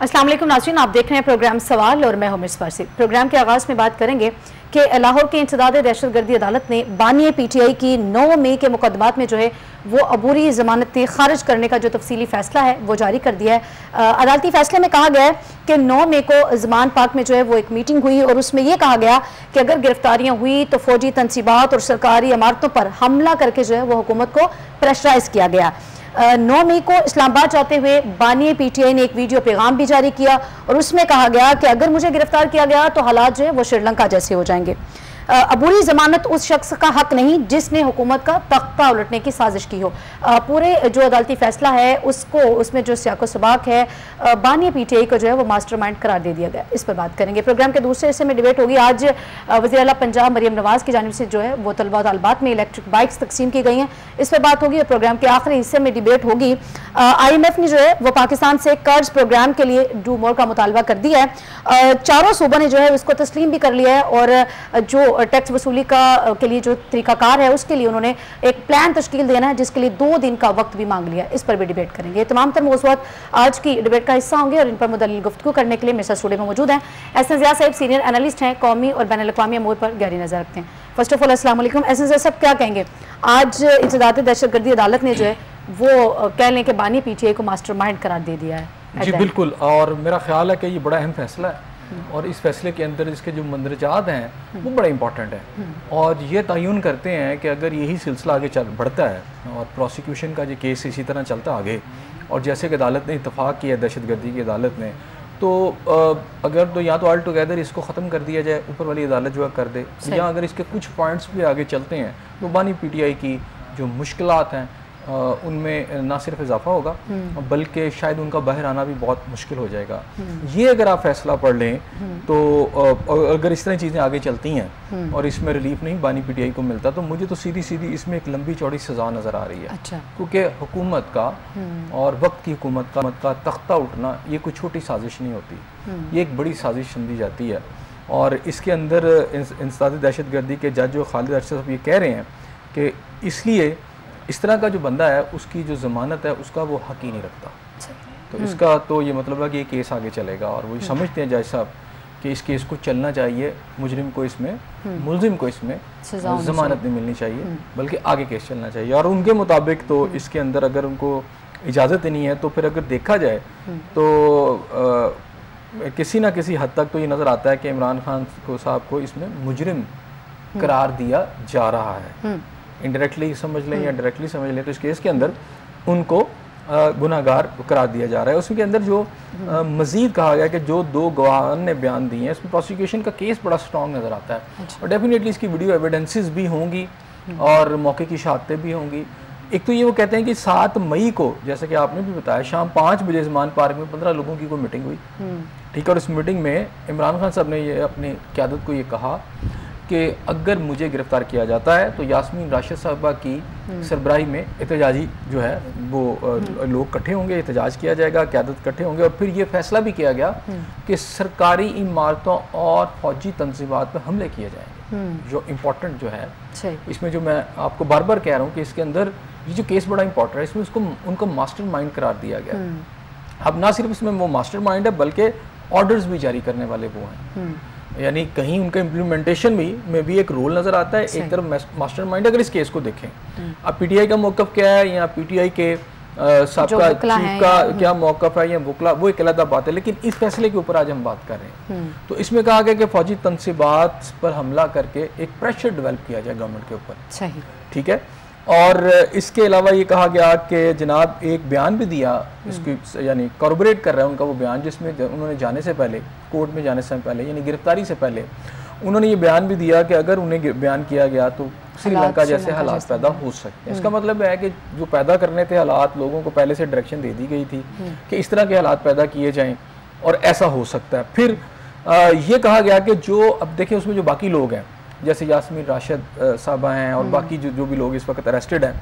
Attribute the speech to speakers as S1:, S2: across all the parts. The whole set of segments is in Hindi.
S1: अस्सलाम वालेकुम नाज़रीन, आप देख रहे हैं प्रोग्राम सवाल और मैं हूं मिस फारसी। प्रोग्राम के आगाज़ में बात करेंगे कि लाहौर की इंसदादे दहशतगर्दी अदालत ने बानी PTI की 9 मई के मुकदमात में जो है वो अबूरी ज़मानतें खारिज करने का जो तफसीली फ़ैसला है वो जारी कर दिया है। अदालती फ़ैसले में कहा गया है कि 9 मई को ज़मान पार्क में जो है वो एक मीटिंग हुई और उसमें यह कहा गया कि अगर गिरफ्तारियाँ हुई तो फ़ौजी तनसीबात और सरकारी इमारतों पर हमला करके जो है वो हुकूमत को प्रेशराइज किया गया। 9 मई को इस्लामाबाद जाते हुए बानी PTI ने एक वीडियो पैगाम भी जारी किया और उसमें कहा गया कि अगर मुझे गिरफ्तार किया गया तो हालात जो है वो श्रीलंका जैसे हो जाएंगे। अबूरी जमानत उस शख्स का हक नहीं जिसने हुकूमत का तख्ता उलटने की साजिश की हो। पूरे जो अदालती फैसला है उसको उसमें जो सियाको सबाक है बानी PTI को जो है वो मास्टरमाइंड करार दे दिया गया। इस पर बात करेंगे। प्रोग्राम के दूसरे हिस्से में डिबेट होगी। आज वज़ीर आला पंजाब मरियम नवाज़ की जानिब से जो है वो तलबा तालिबात में इलेक्ट्रिक बाइक्स तकसीम की गई हैं, इस पर बात होगी। और प्रोग्राम के आखिरी हिस्से में डिबेट होगी। IMF ने जो है वो पाकिस्तान से कर्ज प्रोग्राम के लिए डू मोर का मुतालबा कर दिया है। चारों सूबों ने जो है उसको तस्लीम भी कर लिया है और जो टैक्स वसूली के लिए जो तरीकाकार है उसके लिए उन्होंने एक प्लान तश्कील देना है जिसके लिए 2 दिन का वक्त भी मांग लिया। इस पर भी डिबेट करेंगे। तमाम तर मौज़ूआत आज की डिबेट का हिस्सा होंगे और इन पर मुदल्लिल गुफ्तगू करने के लिए मेरे साथ स्टूडियो में मौजूद हैं एहसन ज़िया साहब, सीनियर एनालिस्ट हैं, कौमी और बैनुल अक़वामी अमूर पर गहरी नज़र रखते हैं। फर्स्ट ऑफ ऑल अस्सलाम वालेकुम। एहसन ज़िया साहब, क्या कहेंगे? आज इंसदादे दहशतगर्दी अदालत ने जो है वो कह लें कि बानी PTI को मास्टरमाइंड करार दे दिया है।
S2: जी बिल्कुल, और मेरा ख्याल है कि ये बड़ा अहम फैसला है और इस फैसले के अंदर इसके जो मंदरजात हैं वो बड़ा इंपॉर्टेंट है और ये तयन करते हैं कि अगर यही सिलसिला आगे बढ़ता है और प्रोसिक्यूशन का जो केस इसी तरह चलता आगे और जैसे कि अदालत ने इत्तफाक किया दहशतगर्दी की अदालत ने, तो अगर तो या तो ऑल टुगेदर इसको ख़त्म कर दिया जाए, ऊपर वाली अदालत जो है कर दे, या अगर इसके कुछ पॉइंट्स भी आगे चलते हैं तो बानी PTI की जो मुश्किलात हैं उनमें ना सिर्फ इजाफा होगा बल्कि शायद उनका बाहर आना भी बहुत मुश्किल हो जाएगा। ये अगर आप फैसला पढ़ लें तो अगर इस तरह चीज़ें आगे चलती हैं और इसमें रिलीफ नहीं बानी PTI को मिलता तो मुझे तो सीधी सीधी इसमें एक लंबी चौड़ी सज़ा नज़र आ रही है।
S1: अच्छा।
S2: क्योंकि हुकूमत का और वक्त की हुकूमत का तख्ता उठना ये कोई छोटी साजिश नहीं होती, ये एक बड़ी साजिश समझी जाती है। और इसके अंदर इंसदादे दहशतगर्दी के जज जो खालिद अरशद साहब ये कह रहे हैं कि इसलिए इस तरह का जो बंदा है उसकी जो ज़मानत है उसका वो हक ही नहीं रखता। तो इसका तो ये मतलब है कि ये केस आगे चलेगा और वो समझते हैं जज साहब कि इस केस को चलना चाहिए, मुजरिम को इसमें मुलजिम को इसमें ज़मानत नहीं मिलनी चाहिए बल्कि आगे केस चलना चाहिए। और उनके मुताबिक तो इसके अंदर अगर उनको इजाज़त ही नहीं है तो फिर अगर देखा जाए तो किसी ना किसी हद तक तो ये नज़र आता है कि इमरान खान साहब को इसमें मुजरिम करार दिया जा रहा है। इनडायरेक्टली समझ लें या डायरेक्टली समझ लें तो इस केस के अंदर उनको गुनाहगार करार दिया जा रहा है। उसके अंदर जो मज़ीद कहा गया कि जो 2 गवाह ने बयान दिए हैं इसमें प्रोसिक्यूशन का केस बड़ा स्ट्रॉन्ग नज़र आता है। अच्छा। और डेफिनेटली इसकी वीडियो एविडेंसेस भी होंगी और मौके की शहादतें भी होंगी। एक तो ये वो कहते हैं कि 7 मई को जैसे कि आपने भी बताया शाम 5 बजे ज़मान पार्क में 15 लोगों की कोई मीटिंग हुई, ठीक है। और इस मीटिंग में इमरान खान साहब ने ये अपनी क़यादत को ये कहा कि अगर मुझे गिरफ्तार किया जाता है तो यास्मीन राशिद साहबा की सरबराही में एहतजाजी जो है वो लोग इकट्ठे होंगे, एहतजाज किया जाएगा, क़यादत इकट्ठे होंगे और फिर ये फैसला भी किया गया कि सरकारी इमारतों और फौजी तंजीमात पर हमले किए जाएंगे। जो इम्पोर्टेंट जो है इसमें, जो मैं आपको बार बार कह रहा हूँ कि इसके अंदर ये जो केस बड़ा इंपॉर्टेंट है, इसमें उसको उनको मास्टरमाइंड करार दिया गया। अब ना सिर्फ इसमें वो मास्टरमाइंड है बल्कि ऑर्डर्स भी जारी करने वाले वो हैं, यानी कहीं उनका इम्प्लीमेंटेशन में भी एक रोल नज़र आता है। एक तरफ मास्टरमाइंड अगर इस केस को देखें, अब PTI का मौक़िफ़ क्या है या PTI के साबका चीफ का क्या मौक़िफ़ है या वकला, वो एक अलग बात है। लेकिन इस फैसले के ऊपर आज हम बात कर रहे हैं तो इसमें कहा गया कि फ़ौजी तनसीबात पर हमला करके एक प्रेशर डेवलप किया जाए गवर्नमेंट के ऊपर, ठीक है। और इसके अलावा ये कहा गया कि जनाब एक बयान भी दिया इसको, यानी कॉर्पोरेट कर रहा है उनका वो बयान जिसमें उन्होंने जाने से पहले, कोर्ट में जाने से पहले यानी गिरफ्तारी से पहले उन्होंने ये बयान भी दिया कि अगर उन्हें बयान किया गया तो श्रीलंका जैसे हालात पैदा हो सकते हैं। इसका मतलब है कि जो पैदा करने थे हालात, लोगों को पहले से डायरेक्शन दे दी गई थी कि इस तरह के हालात पैदा किए जाएँ और ऐसा हो सकता है। फिर ये कहा गया कि जो अब देखिए उसमें जो बाकी लोग हैं जैसे यास्मीन राशिद साहबा हैं और बाकी जो भी लोग इस वक्त अरेस्टेड हैं,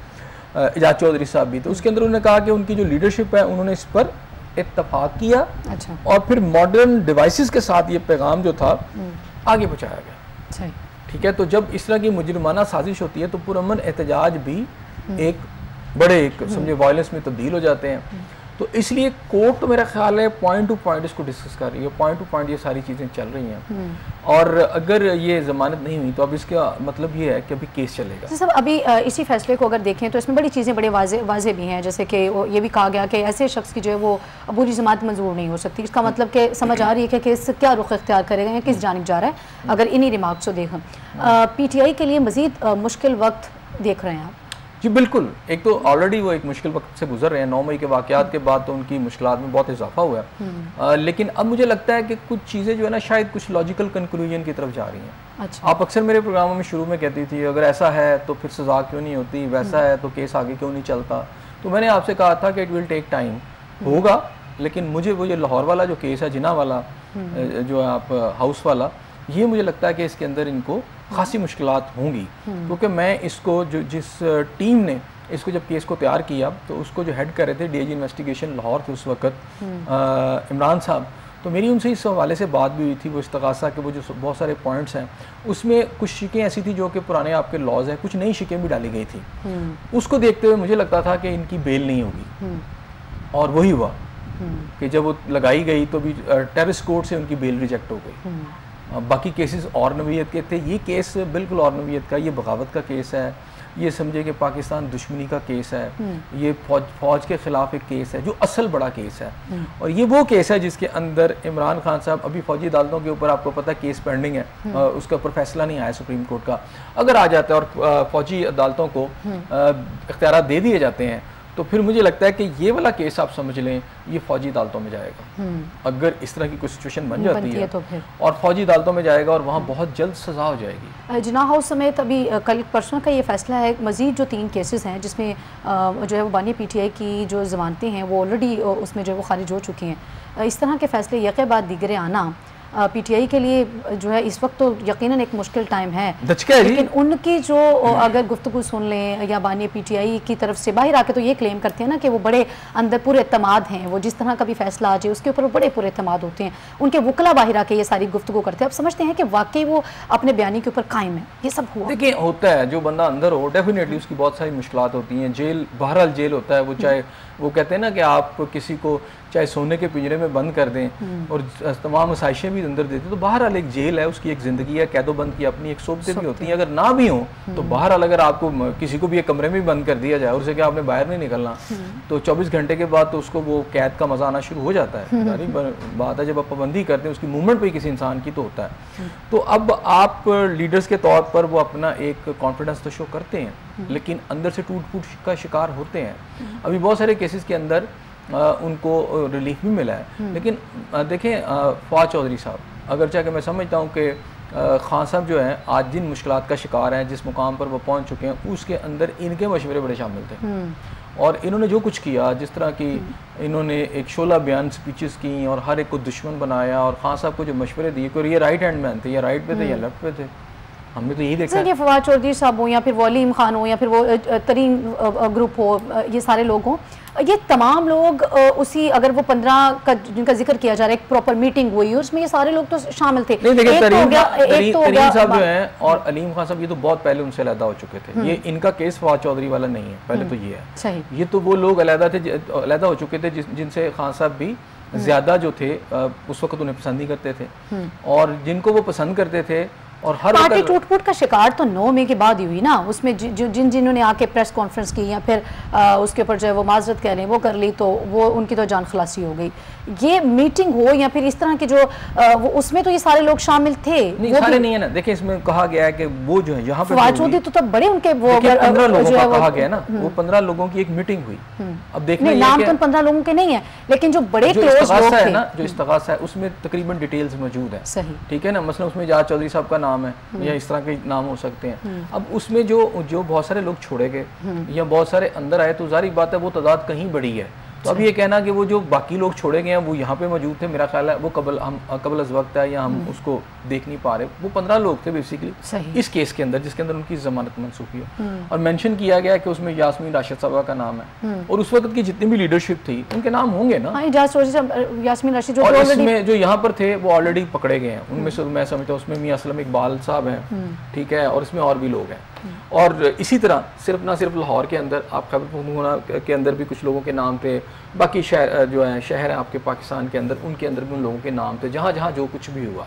S2: एजाज चौधरी साहब भी, तो उसके अंदर उन्होंने कहा कि उनकी जो लीडरशिप है उन्होंने इस पर इत्तफाक किया। अच्छा। और फिर मॉडर्न डिवाइसेस के साथ ये पैगाम जो था आगे पहुँचाया गया, ठीक है। तो जब इस तरह की मुजरिमाना साजिश होती है तो पुरअमन एहतजाज भी एक बड़े समझे वायलेंस में तब्दील हो जाते हैं। तो इसलिए कोर्ट तो मेरा ख्याल है पॉइंट टू पॉइंट इसको डिस्कस कर रही है, पॉइंट टू पॉइंट ये सारी चीज़ें चल रही हैं। और अगर ये ज़मानत नहीं हुई तो अब इसका मतलब ये है कि अभी केस चलेगा।
S1: तो सब अभी इसी फैसले को अगर देखें तो इसमें बड़ी चीज़ें बड़े वाजे भी हैं, जैसे कि ये भी कहा गया कि ऐसे शख्स की जो है वो अबूरी जमानत मंजूर नहीं हो सकती। इसका मतलब कि समझ आ रही है कि केस क्या रुख इख्तियार करेगा या किस जानिब जा रहा है अगर इन्हीं रिमार्क्स को देखें। PTI के लिए मज़ीद मुश्किल वक्त देख रहे हैं आप?
S2: जी बिल्कुल, एक तो ऑलरेडी वो एक मुश्किल वक्त से गुजर रहे हैं। 9 मई के वाक़यात के बाद तो उनकी मुश्किलात में बहुत इजाफा हुआ है, लेकिन अब मुझे लगता है कि कुछ चीज़ें जो है ना शायद कुछ लॉजिकल कंक्लूजन की तरफ जा रही हैं।
S1: अच्छा।
S2: आप अक्सर मेरे प्रोग्रामों में शुरू में कहती थी अगर ऐसा है तो फिर सज़ा क्यों नहीं होती, वैसा है तो केस आगे क्यों नहीं चलता। तो मैंने आपसे कहा था कि इट विल टेक टाइम, होगा, लेकिन मुझे वो ये लाहौर वाला जो केस है, जिना वाला जो है आप हाउस वाला, ये मुझे लगता है कि इसके अंदर इनको खासी मुश्किलात होंगी, क्योंकि मैं इसको जो जिस टीम ने इसको जब केस को तैयार किया तो उसको जो हेड कर रहे थे DIG इन्वेस्टिगेशन लाहौर थे उस वक्त, इमरान साहब, तो मेरी उनसे इस हवाले से बात भी हुई थी। वो इस्तगासा के वो जो बहुत सारे पॉइंट्स हैं उसमें कुछ शिकें ऐसी थी जो कि पुराने आपके लॉज हैं, कुछ नई शिकें भी डाली गई थी। उसको देखते हुए मुझे लगता था कि इनकी बेल नहीं होगी, और वही हुआ कि जब वो लगाई गई तो भी टेररिस्ट कोर्ट से उनकी बेल रिजेक्ट हो गई। बाकी केसेस और नवीयत के थे, ये केस बिल्कुल और नवीयत का, ये बगावत का केस है, ये समझे कि पाकिस्तान दुश्मनी का केस है, ये फौज के खिलाफ एक केस है जो असल बड़ा केस है। और ये वो केस है जिसके अंदर इमरान खान साहब, अभी फौजी अदालतों के ऊपर आपको पता है केस पेंडिंग है, उसके ऊपर फैसला नहीं आया सुप्रीम कोर्ट का। अगर आ जाता है और फौजी अदालतों को इख्तियार दे दिए जाते हैं तो फिर मुझे लगता है कि ये वाला केस आप समझ लें ये फौजी अदालतों में जाएगा, अगर इस तरह की कोई सिचुएशन बन जाती है तो फिर, और फौजी अदालतों में जाएगा और वहाँ बहुत जल्द सजा हो जाएगी।
S1: जिना हाउस समेत अभी कल परसों का ये फैसला है, मजीद जो 3 केसेस हैं जिसमें जो है वो बानी PTI की जो जमानतें हैं वो ऑलरेडी उसमें जो है वो खारिज हो चुकी हैं। इस तरह के फैसले यके बाद दीगरे आना PTI के लिए जो है इस वक्त तो यकीनन एक मुश्किल टाइम है, लेकिन उनकी जो अगर गुफ्तगू सुन लें या बानी PTI की तरफ से बाहर आके तो ये क्लेम करते हैं ना कि वो बड़े अंदर पूरे एतमाद हैं, वो जिस तरह का भी फैसला आ जाए उसके ऊपर बड़े पूरे एतमाद होते हैं, उनके वकला बाहर आके ये सारी गुफ्तगू करते हैं। आप समझते हैं कि वाकई वो अपने बयानी के ऊपर कायम है? ये सब हुआ,
S2: देखिए होता है, जो बंदा अंदर हो डेफिनेटली उसकी बहुत सारी मुश्किलात होती हैं। जेल बहरहाल जेल होता है, वो चाहे वो कहते हैं ना कि आप किसी को चाहे सोने के पिंजरे में बंद कर दें और तमाम आसाइशें भी अंदर देते, तो बहरहाल एक जेल है, उसकी एक ज़िंदगी है, कैदोबंद की अपनी एक सोबतें भी होती हैं। अगर ना भी हो तो बहरहाल अगर आपको किसी को भी एक कमरे में बंद कर दिया जाए और उसे क्या आपने बाहर नहीं निकलना, तो 24 घंटे के बाद तो उसको वो कैद का मजा आना शुरू हो जाता है। यानी बात है जब आप पाबंदी करते हैं उसकी मूवमेंट पर किसी इंसान की तो होता है। तो अब आप लीडर्स के तौर पर वो अपना एक कॉन्फिडेंस तो शो करते हैं, लेकिन अंदर से टूट फूट का शिकार होते हैं। अभी बहुत सारे केसेस के अंदर उनको रिलीफ भी मिला है, लेकिन देखें फवाद चौधरी साहब, अगर चाहे मैं समझता हूँ कि खान साहब जो हैं आज जिन मुश्किलात का शिकार हैं, जिस मुकाम पर वो पहुँच चुके हैं, उसके अंदर इनके मशवरे बड़े शामिल थे। और इन्होंने जो कुछ किया, जिस तरह की इन्होंने एक 16 बयान स्पीचेस की और हर एक को दुश्मन बनाया, और खान साहब को जो मशवरे दिए, कोई ये राइट हैंड मैन थे, या राइट पे थे या लेफ्ट पे थे, हमने तो यही देखा है।
S1: फवाद चौधरी साहब हो या फिर वलीम खान हो या फिर वो तरीन ग्रुप हो, ये सारे लोग हों, ये तमाम लोग उसी, अगर वो 15 का जिनका जिक्र किया जा रहा है, एक प्रॉपर मीटिंग हुई और उसमें ये सारे लोग तो शामिल थे।
S2: तरीन साहब जो हैं और अलीम खान साहब, ये तो बहुत पहले उनसे अलहदा हो चुके थे। ये इनका केस फवाद चौधरी वाला नहीं है, पहले तो ये है
S1: सही।
S2: ये तो वो लोग अलहदा हो चुके थे जिनसे खान साहब भी ज्यादा जो थे उस वक्त उन्हें पसंद नहीं करते थे, और जिनको वो पसंद करते थे। और हर
S1: पार्टी टूट-फूट का शिकार तो 9 मई के बाद ही हुई ना, उसमें जिन्होंने आके प्रेस कॉन्फ्रेंस की या फिर उसके ऊपर जो है वो माजरत कह रहे हैं वो कर ली, तो वो उनकी तो जान खलासी हो गई। ये मीटिंग हो या फिर इस तरह के जो वो उसमें तो ये सारे लोग शामिल थे,
S2: नहीं, वो सारे नहीं है ना। देखिए इसमें कहा गया है कि वो जो है यहाँ पे
S1: फवाद चौधरी तो तब बड़े उनके वो
S2: 15 लोगों का कहा गया ना, वो 15 लोगों की एक मीटिंग हुई। अब देखना
S1: नहीं, नाम तो 15 लोगों के नहीं है, लेकिन जो बड़े क्लोज लोग थे ना,
S2: जो इस्तगासा है उसमें तकरीबन डिटेल्स मौजूद है,
S1: सही,
S2: ठीक है ना। मसलन उसमें जाज चौधरी साहब का नाम है या इस तरह के नाम हो सकते हैं। अब उसमें जो बहुत सारे लोग छोड़े गए या बहुत सारे अंदर आए, तो जाहिर बात है वो तादाद कहीं बड़ी है। तो अब ये कहना कि वो जो बाकी लोग छोड़े गए हैं वो यहाँ पे मौजूद थे, मेरा ख्याल है वो कबल अज़ वक्त है या हम उसको देख नहीं पा रहे। वो 15 लोग थे बेसिकली इस केस के अंदर, जिसके अंदर उनकी जमानत मंसूखी है, और मेंशन किया गया कि उसमें यास्मीन राशिद साहब का नाम है, और उस वक्त की जितनी भी लीडरशिप थी उनके नाम होंगे ना। यास्मीन राशिद और इसमें जो यहाँ पर थे वो ऑलरेडी पकड़े गए हैं, उनमें से मैं समझता हूँ उसमें मियां असलम इकबाल साहब हैं, ठीक है, और इसमें और भी लोग हैं। और इसी तरह ना सिर्फ लाहौर के अंदर, आप खैबर पख्तूनख्वा के अंदर भी कुछ लोगों के नाम थे, बाकी शहर हैं आपके पाकिस्तान के अंदर, उनके अंदर भी उन लोगों के नाम थे, जहाँ जहाँ जो कुछ भी हुआ।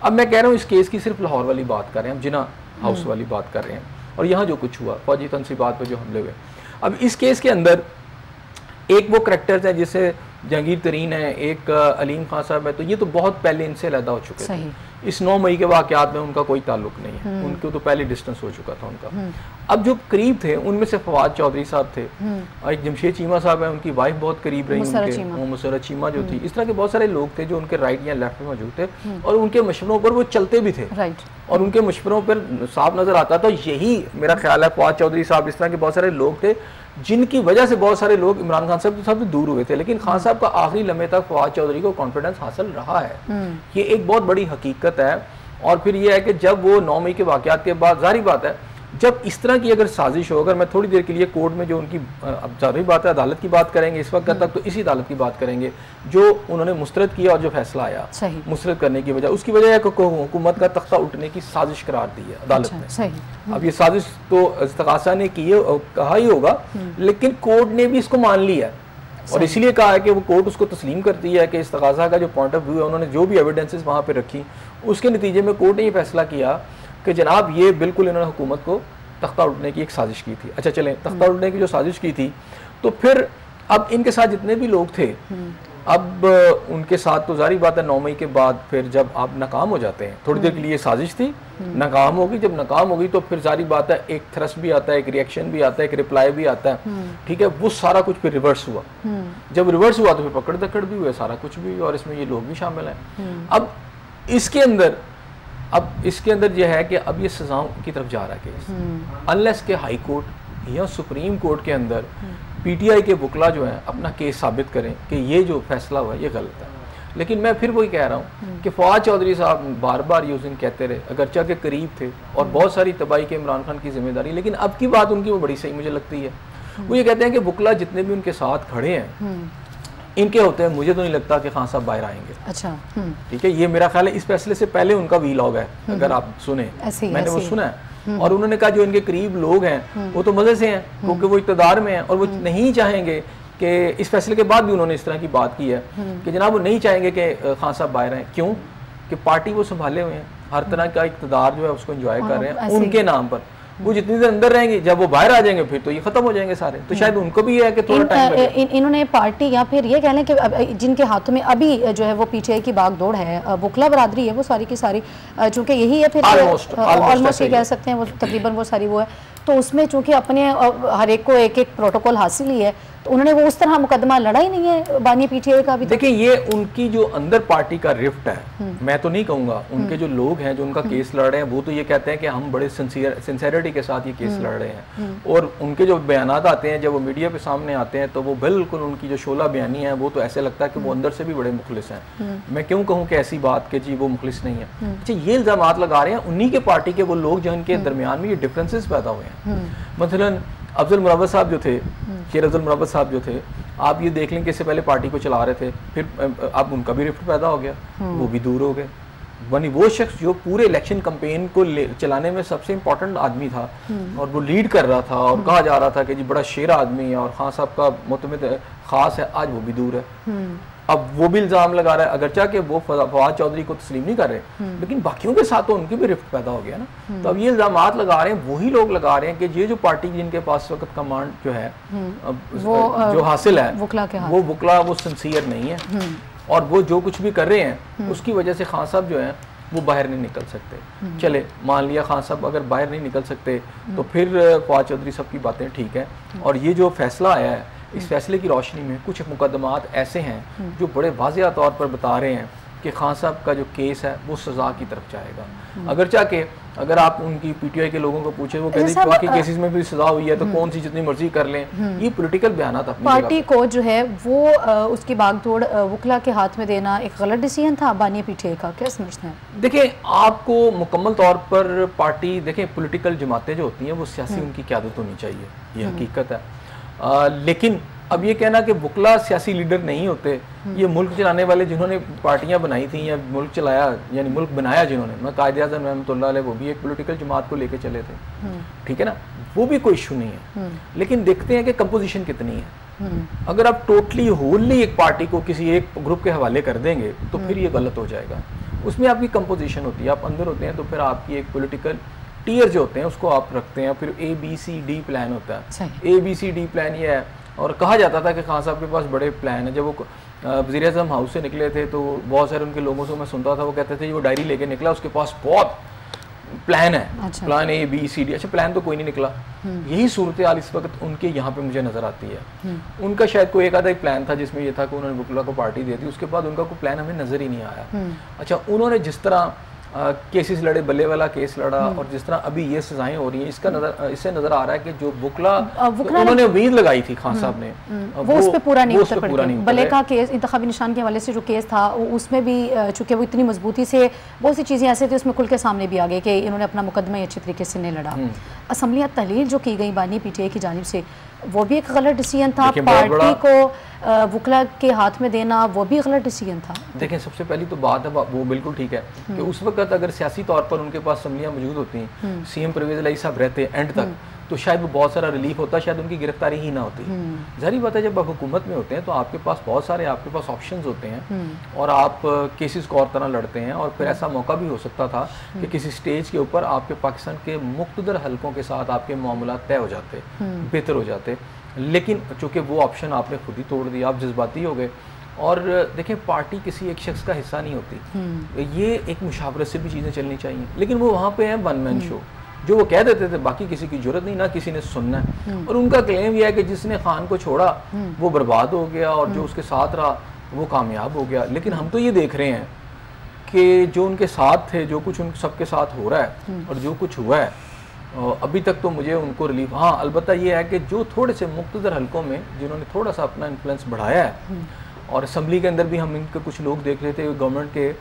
S2: अब मैं कह रहा हूँ इस केस की सिर्फ लाहौर वाली बात कर रहे हैं, हम जिना हाउस वाली बात कर रहे हैं, और यहाँ जो कुछ हुआ फौजी तनसीबात पर जो हमले हुए। अब इस केस के अंदर एक वो करैक्टर्स हैं जिसे जहांगीर तरीन है, एक अलीम खान साहब है, तो ये तो बहुत पहले इनसे अलहदा हो चुके थे। इस 9 मई के वाक़यात में उनका कोई ताल्लुक नहीं है, उनको तो पहले डिस्टेंस हो चुका था उनका। अब जो करीब थे उनमें से फवाद चौधरी साहब थे, और एक जमशेद चीमा साहब हैं, उनकी वाइफ बहुत करीब रही उनके, मुसर्रत चीमा जो थी। इस तरह के बहुत सारे लोग थे जो उनके राइट या लेफ्ट में मौजूद थे, और उनके मशवरों पर वो चलते भी थे, और उनके मशवरों पर साफ नजर आता था। यही मेरा ख्याल है फवाद चौधरी साहब, इस तरह के बहुत सारे लोग थे जिनकी वजह से बहुत सारे लोग इमरान खान साहब से दूर हुए थे, लेकिन खान साहब का आखिरी लम्हे तक फवाद चौधरी को कॉन्फिडेंस हासिल रहा है। ये एक बहुत बड़ी हकीकत है। और फिर ये है कि जब वो 9 मई के वाक़यात के बाद, जाहिर बात है जब इस तरह की अगर साजिश हो, अगर मैं थोड़ी देर के लिए कोर्ट में जो उनकी, अब जाहिर बात है अदालत की बात करेंगे इस वक्त तक, तो इसी अदालत की बात करेंगे जो उन्होंने मुस्तरद किया और जो फैसला आया मुस्तरद करने की वजह, उसकी वजह है कि हुकूमत का तख्ता उठने की साजिश करार दी है अदालत ने। अब ये साजिश तो इस्तग़ासा ने की है, कहा ही होगा, लेकिन कोर्ट ने भी इसको मान लिया है, और इसलिए कहा है कि वो कोर्ट उसको तस्लीम करती है कि इस्तग़ासा का जो पॉइंट ऑफ व्यू है, उन्होंने जो भी एविडेंसेस वहाँ पे रखी, उसके नतीजे में कोर्ट ने ये फैसला किया कि जनाब ये बिल्कुल इन्होंने हुकूमत को तख्ता उठने की एक साजिश की थी। अच्छा चलें, तख्ता उठने की जो साजिश की थी, तो फिर अब इनके साथ जितने भी लोग थे, अब उनके साथ तो जारी बात है 9 मई के बाद फिर जब आप नाकाम हो जाते हैं, थोड़ी देर के लिए साजिश थी, नाकाम होगी, जब नाकाम होगी तो फिर जारी बात है एक थ्रस्ट भी आता है, एक रिएक्शन भी आता है, एक रिप्लाई भी आता है, ठीक है, वो सारा कुछ फिर रिवर्स हुआ। जब रिवर्स हुआ तो फिर पकड़ दकड़ भी हुए, सारा कुछ भी, और इसमें ये लोग भी शामिल हैं। अब इसके अंदर यह है कि अब ये सजाओं की तरफ जा रहा है केस, अनलेस के हाई कोर्ट या सुप्रीम कोर्ट के अंदर पीटीआई के वकला जो हैं अपना केस साबित करें कि ये जो फैसला हुआ ये गलत है। लेकिन मैं फिर वही कह रहा हूँ कि फवाद चौधरी साहब बार बार ये उस दिन कहते रहे, अगरचा के करीब थे और बहुत सारी तबाही के इमरान खान की जिम्मेदारी, लेकिन अब की बात उनकी वो बड़ी सही मुझे लगती है। वो ये कहते हैं कि वकला जितने भी उनके साथ खड़े हैं इनके होते हैं, मुझे तो नहीं लगता कि खान साहब बाहर आएंगे। अच्छा, ठीक है, ये मेरा ख्याल है इस फैसले से पहले उनका वीलॉग है, अगर आप सुने, मैंने वो सुना है, और उन्होंने कहा जो इनके करीब लोग हैं वो तो मजे से हैं क्योंकि वो इक़्तिदार में हैं, और वो नहीं चाहेंगे कि इस फैसले के बाद भी उन्होंने इस तरह की बात की है कि जनाब वो नहीं चाहेंगे कि खान साहब बाहर आए। क्यों? कि पार्टी वो संभाले हुए हैं, हर तरह का इक़्तिदार जो है उसको एंजॉय कर रहे हैं उनके नाम पर। वो जितनी देर अंदर रहेंगे, जब वो बाहर आ जाएंगे फिर तो ये खत्म हो जाएंगे सारे, तो शायद उनको भी ये है कि थोड़ा टाइम
S1: इन्होंने पार्टी, या फिर ये कह लें कि जिनके हाथों में अभी जो है वो पीटीआई की बागदौड़ है, वकला बरादरी है वो सारी की सारी, चूंकि यही है फिर ऑलमोस्ट ये कह सकते हैं वो तकरीबन वो सारी वो है, तो उसमें चूंकि अपने हर एक को एक एक प्रोटोकॉल हासिल ही है, तो उन्होंने वो उस तरह मुकदमा लड़ा ही नहीं है बानी पीटीआई का भी।
S2: देखिए ये उनकी जो अंदर पार्टी का रिफ्ट है, मैं तो नहीं कहूँगा, उनके जो लोग हैं जो उनका केस लड़ रहे हैं वो तो ये कहते हैं कि हम बड़े सिंसियरिटी के साथ ये केस लड़ रहे हैं, और उनके जो बयानात आते हैं जब वो मीडिया पे सामने आते हैं तो वो बिल्कुल उनकी जो शोला बयानी है वो तो ऐसे लगता है कि वो अंदर से भी बड़े मुखलिस हैं। मैं क्यों कहूँ कि ऐसी बात कि जी वो मुखलिस नहीं है। अच्छा, ये इल्जामात लगा रहे हैं उन्हीं के पार्टी के वो लोग जिनके दरमियान में ये डिफरेंसेस पैदा हुए हैं। मसलन अफजल मुरव्वत साहब जो थे, शेर अफजल मुरव्वत साहब जो थे, आप ये देख लें कि इससे पहले पार्टी को चला रहे थे, फिर अब उनका भी रिफ्ट पैदा हो गया, वो भी दूर हो गए। बनी वो शख्स जो पूरे इलेक्शन कैंपेन को चलाने में सबसे इम्पोर्टेंट आदमी था और वो लीड कर रहा था और कहा जा रहा था कि जी बड़ा शेर आदमी है और खान साहब का मुतमिद खास है, आज वो भी दूर है। अब वो भी इल्ज़ाम लगा रहा है, अगरचा कि वो फवाद चौधरी को तस्लीम नहीं कर रहे, लेकिन बाकियों के साथ तो उनकी भी रिफ्ट पैदा हो गया ना। तो अब ये इल्ज़ामात लगा रहे हैं वही लोग लगा रहे हैं कि ये जो पार्टी जिनके पास वक्त कमांड जो है जो हासिल है वो वकला वो सिंसियर नहीं है, और वो जो कुछ भी कर रहे हैं उसकी वजह से खान साहब जो है वो बाहर नहीं निकल सकते। चले मान लिया खान साहब अगर बाहर नहीं निकल सकते तो फिर फवाद चौधरी साहब की बातें ठीक है, और ये जो फैसला आया है इस फैसले की रोशनी में कुछ मुकदमात ऐसे हैं जो बड़े वाज़ेह तौर पर बता रहे हैं कि खान साहब का जो केस है वो सज़ा की तरफ जाएगा। अगरचा के अगर आप उनकी पीटीआई के लोगों को पूछे वो कहते हैं बाकी केसेस में भी सजा हुई है तो कौन सी जितनी मर्जी कर लें, ये पॉलिटिकल बयानात अपनी
S1: पार्टी को जो है वो उसकी बागडोर वकला के हाथ में देना एक गलत डिसीजन था बानी पीटीआई का, क्या समझते हैं?
S2: देखिए आपको मुकम्मल तौर पर पार्टी, देखें पॉलिटिकल जमातें जो होती हैं वो सियासी उनकी क़यादत होनी चाहिए, ये हकीकत है, लेकिन अब ये कहना कि बुकला सियासी लीडर नहीं होते, ये मुल्क चलाने वाले जिन्होंने पार्टियां बनाई थी या मुल्क चलाया यानी मुल्क बनाया जिन्होंने, मैं कायद-ए-आज़म रहमतुल्लाह अलैह, वो भी एक पॉलिटिकल जमात को लेके चले थे, ठीक है ना, वो भी कोई इशू नहीं है। लेकिन देखते हैं कि कंपोजिशन कितनी है। अगर आप टोटली होली एक पार्टी को किसी एक ग्रुप के हवाले कर देंगे तो फिर ये गलत हो जाएगा। उसमें आपकी कंपोजिशन होती है, आप अंदर होते हैं तो फिर आपकी एक पॉलिटिकल टीयर जो होते हैं उसको आप रखते हैं, फिर ABCD प्लान होता है। ABCD प्लान ये है, और कहा जाता था कि खान साहब के पास बड़े प्लान है। जब वो वज़ीर-ए-आज़म हाउस से निकले थे तो बहुत सारे उनके लोगों से मैं सुनता था, वो कहते थे वो डायरी लेके निकला, उसके पास बहुत प्लान है। अच्छा। प्लान ABCD, अच्छा प्लान तो कोई नहीं निकला। यही सूरत हाल इस वक्त उनके यहाँ पे मुझे नज़र आती है। उनका शायद कोई एक आधा एक प्लान था जिसमें ये था कि उन्होंने बुकला को पार्टी दी थी, उसके बाद उनका कोई प्लान हमें नज़र ही नहीं आया। अच्छा, उन्होंने जिस तरह केसेस लड़े, बल्ले वाला केस लड़ा, और जिस तरह अभी ये सजाएं हो रही हैं, इससे नज़र आ रहा है कि जो बुकला उन्होंने उम्मीद लगाई थी खान साहब ने,
S1: वो उस पर पूरा नहीं उतर पड़ी। बल्ले का केस, इंतखाबी निशान के हवाले से जो केस था उसमें भी चूंकि वो इतनी मजबूती से बहुत सी चीज़ें ऐसे थी उसमें खुल के सामने भी आ गई कि इन्होंने अपना मुकदमा अच्छे तरीके से नहीं लड़ा। असम्बलियाँ तहलील जो की गई बानी PTI की जानिब से, वो भी एक गलत डिसीजन था। पार्टी को वकला के हाथ में देना वो भी गलत डिसीजन था।
S2: देखें, सबसे पहली तो बात है वो बिल्कुल ठीक है कि उस वक्त अगर सियासी तौर पर उनके पास असम्बलियाँ मौजूद होती, CM परवेज़ इलाही साहब रहते एंड तक, तो शायद वो बहुत सारा रिलीफ होता, शायद उनकी गिरफ्तारी ही ना होती। जाहिर बात है जब आप हुकूमत में होते हैं तो आपके पास बहुत सारे आपके पास ऑप्शंस होते हैं और आप केसेस को और तरह लड़ते हैं, और फिर ऐसा मौका भी हो सकता था कि किसी स्टेज के ऊपर आपके पाकिस्तान के मुख्तदर हलकों के साथ आपके मामला तय हो जाते, बेहतर हो जाते। लेकिन चूँकि वो ऑप्शन आपने खुद ही तोड़ दिया, आप जज्बाती हो गए। और देखें, पार्टी किसी एक शख्स का हिस्सा नहीं होती, ये एक मुशावरत से भी चीज़ें चलनी चाहिए। लेकिन वो वहाँ पे है वन मैन शो, जो वो कह देते थे, बाकी किसी की जरूरत नहीं, ना किसी ने सुनना है। और उनका क्लेम यह है कि जिसने खान को छोड़ा वो बर्बाद हो गया और जो उसके साथ रहा वो कामयाब हो गया। लेकिन हम तो ये देख रहे हैं कि जो उनके साथ थे, जो कुछ उन सबके साथ हो रहा है और जो कुछ हुआ है, अभी तक तो मुझे उनको रिलीफ, हाँ अलबत्ता ये है कि जो थोड़े से मुख्तदर हलकों में जिन्होंने थोड़ा सा अपना इन्फ्लुएंस बढ़ाया है, और असम्बली के अंदर भी हम इनके कुछ लोग देख रहे थे गवर्नमेंट के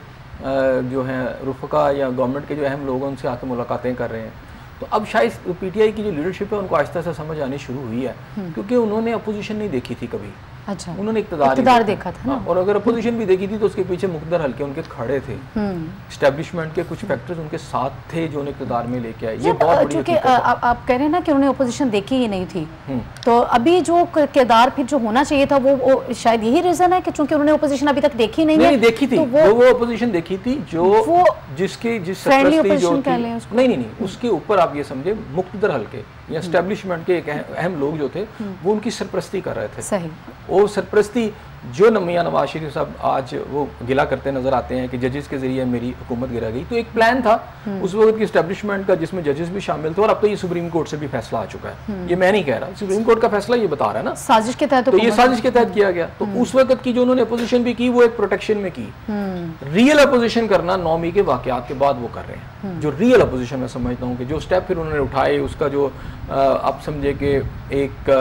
S2: जो हैं रुफ़का या गवर्नमेंट के जो अहम लोग उनसे आके मुलाकातें कर रहे हैं। तो अब शायद PTI की जो लीडरशिप है उनको आहिस्ता से समझ आनी शुरू हुई है, क्योंकि उन्होंने अपोजिशन नहीं देखी थी कभी। अच्छा, उन्होंने इक़्तिदार देखा था ना? और अगर अपोजिशन भी देखी थी तो उसके पीछे मुख्तदर हल्के उनके खड़े थे, एस्टेब्लिशमेंट के कुछ फैक्टर्स उनके साथ थे जो उन्हें इक़्तिदार में लेके आए। ये बहुत बड़ी
S1: क्योंकि आप कह रहे हैं ना कि उन्होंने अपोजिशन देखी ही नहीं थी, तो अभी जो किरदार फिर जो होना चाहिए था वो शायद यही रीजन है कि चूंकि उन्होंने अपोजिशन अभी तक देखी नहीं है।
S2: देखी थी, वो अपोजिशन देखी थी जो जिसके जिस नहीं उसके ऊपर आप ये समझे मुख्तदर हल्के या एस्टेब्लिशमेंट के एक अहम लोग जो थे वो उनकी सरपरस्ती कर रहे थे।
S1: सही,
S2: वो सरपरस्ती जो मियां नवाज शरीफ साहब आज वो गिला करते नजर आते हैं कि जजेस के जरिए मेरी हुकूमत गिरा गई, तो एक प्लान था उस वक्त की एस्टेब्लिशमेंट का जिसमें जजेस भी शामिल थे, और अब तो ये सुप्रीम कोर्ट से भी फैसला आ चुका है। ये मैं नहीं कह रहा, सुप्रीम कोर्ट का फैसला ये बता रहा है ना,
S1: साजिश के तहत,
S2: तो ये साजिश के तहत किया गया। तो उस वक्त की जो उन्होंने अपोजिशन भी की वो एक प्रोटेक्शन में की। रियल अपोजिशन करना 9 मई के वाकयात के बाद वो कर रहे हैं, जो रियल अपोजिशन मैं समझता हूँ कि जो स्टेप फिर उन्होंने उठाए, उसका जो आप समझे कि एक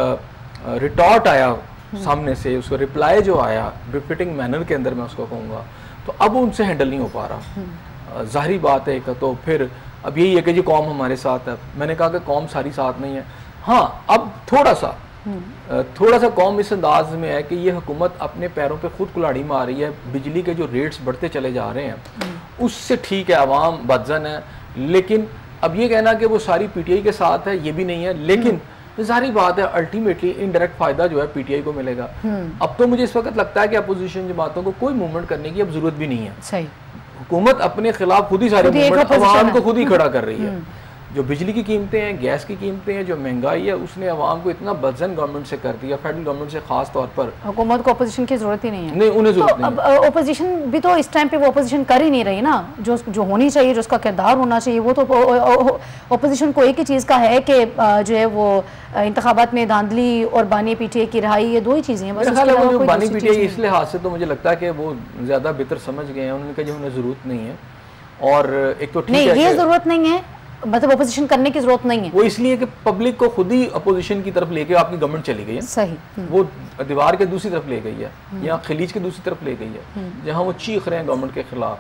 S2: रिटॉर्ट आया सामने से, उसका रिप्लाई जो आया बिफिटिंग मैनर के अंदर, मैं उसको कहूँगा, तो अब उनसे हैंडल नहीं हो पा रहा। जाहिर बात है कि तो फिर अब यही है कि जी कौम हमारे साथ है। मैंने कहा कि कौम सारी साथ नहीं है, हाँ अब थोड़ा सा कौम इस अंदाज में है कि ये हुकूमत अपने पैरों पे खुद कुल्हाड़ी मार रही है। बिजली के जो रेट्स बढ़ते चले जा रहे हैं उससे ठीक है, आवाम बदजन है, लेकिन अब ये कहना कि वो सारी PTI के साथ है ये भी नहीं है। लेकिन सारी बात है अल्टीमेटली इनडायरेक्ट फायदा जो है PTI को मिलेगा। अब तो मुझे इस वक्त लगता है कि अपोजिशन जमातों को कोई मूवमेंट करने की अब जरूरत भी नहीं है।
S1: सही,
S2: हुकूमत अपने खिलाफ खुद ही सारे मूवमेंट आवाम को खुद ही खड़ा कर रही है। जो बिजली की कीमतें हैं, गैस की कीमतें हैं, जो महंगाई है, उसने आवाम को इतना बदजन गवर्नमेंट से कर दिया, फेडरल गवर्नमेंट से खास तौर पर।
S1: हुकूमत को अपोजिशन की जरूरत ही नहीं है।
S2: नहीं, उन्हें जरूरत नहीं।
S1: अब अपोजिशन भी तो इस टाइम पे वो अपोजिशन कर ही नहीं रही ना, जो होनी चाहिए, जो उसका किरदार होना चाहिए, वो तो अपोजिशन को एक ही चीज़ का है कि जो है वो इंतखाबात में धांधली और बानी PTI की रहाई, ये दो ही चीज़ें हैं बस।
S2: बानी PTI इस लिहाज से तो मुझे लगता है कि वो ज़्यादा बेहतर समझ गए हैं, उन्होंने कहा जो उन्हें ज़रूरत नहीं है। और एक तो ठीक है,
S1: ये ज़रूरत नहीं है, मतलब अपोजिशन करने की जरूरत नहीं है,
S2: वो इसलिए कि पब्लिक को खुद ही अपोजिशन की तरफ लेके आपकी गवर्नमेंट चली गई है।
S1: सही,
S2: वो दीवार के दूसरी तरफ ले गई है या खलीज के दूसरी तरफ ले गई है, जहां वो चीख रहे हैं गवर्नमेंट के खिलाफ,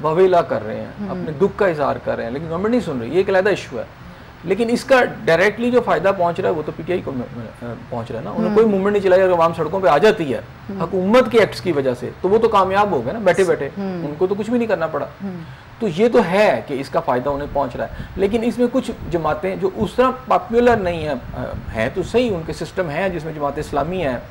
S2: बवेला कर रहे हैं, अपने दुख का इजहार कर रहे हैं, लेकिन गवर्नमेंट नहीं सुन रही। ये एक अलग इशू है। लेकिन इसका डायरेक्टली जो फायदा पहुंच रहा है वो तो पीटीआई को पहुंच रहा है ना। उन्हें कोई मूवमेंट नहीं चलाई, अगर आवाम सड़कों पे आ जाती है हुकूमत के एक्ट्स की वजह से, तो वो तो कामयाब हो गए ना बैठे बैठे, उनको तो कुछ भी नहीं करना पड़ा। तो ये तो है कि इसका फायदा उन्हें पहुंच रहा है, लेकिन इसमें कुछ जमातें जो उस तरह पॉपुलर नहीं है तो सही, उनके सिस्टम है जिसमें जमात इस्लामी है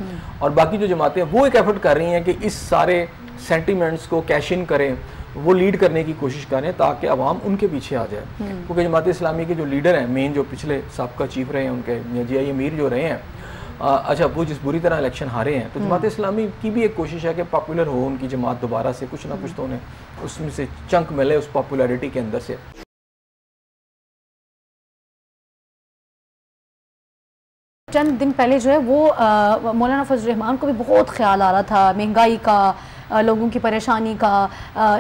S2: और बाकी जो जमातें हैं वो एक एफर्ट कर रही हैं कि इस सारे सेंटिमेंट्स को कैश इन करें, वो लीड करने की कोशिश करें ताकि अवाम उनके पीछे आ जाए। क्योंकि जमात इस्लामी के जो लीडर हैं मेन, जो पिछले साबका चीफ रहे हैं उनके मियां अमीर जो रहे हैं, अच्छा वो जिस बुरी तरह इलेक्शन हारे हैं, तो जमात इस्लामी की भी एक कोशिश है कि पॉपुलर हो उनकी जमात दोबारा से, कुछ ना कुछ तो उन्हें उसमें से चंक मिले उस पॉपुलैरिटी के अंदर से।
S1: चंद दिन पहले जो है वो मौलाना फजल रहमान को भी बहुत ख्याल आ रहा था महंगाई का, लोगों की परेशानी का,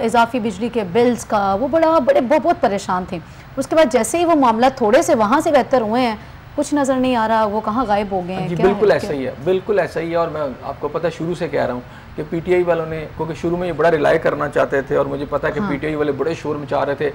S1: इजाफी बिजली के बिल्स का, वो बहुत परेशान थे। उसके बाद जैसे ही वो मामला थोड़े से वहाँ से बेहतर हुए हैं, कुछ नज़र नहीं आ रहा, वो कहाँ गायब हो गए हैं।
S2: जी बिल्कुल ऐसा ही है, बिल्कुल ऐसा ही है। और मैं आपको पता शुरू से कह रहा हूँ कि पीटीआई वालों ने, क्योंकि शुरू में ये बड़ा रिलाई करना चाहते थे और मुझे पता है कि पीटीआई वाले बड़े शोर मचा रहे थे।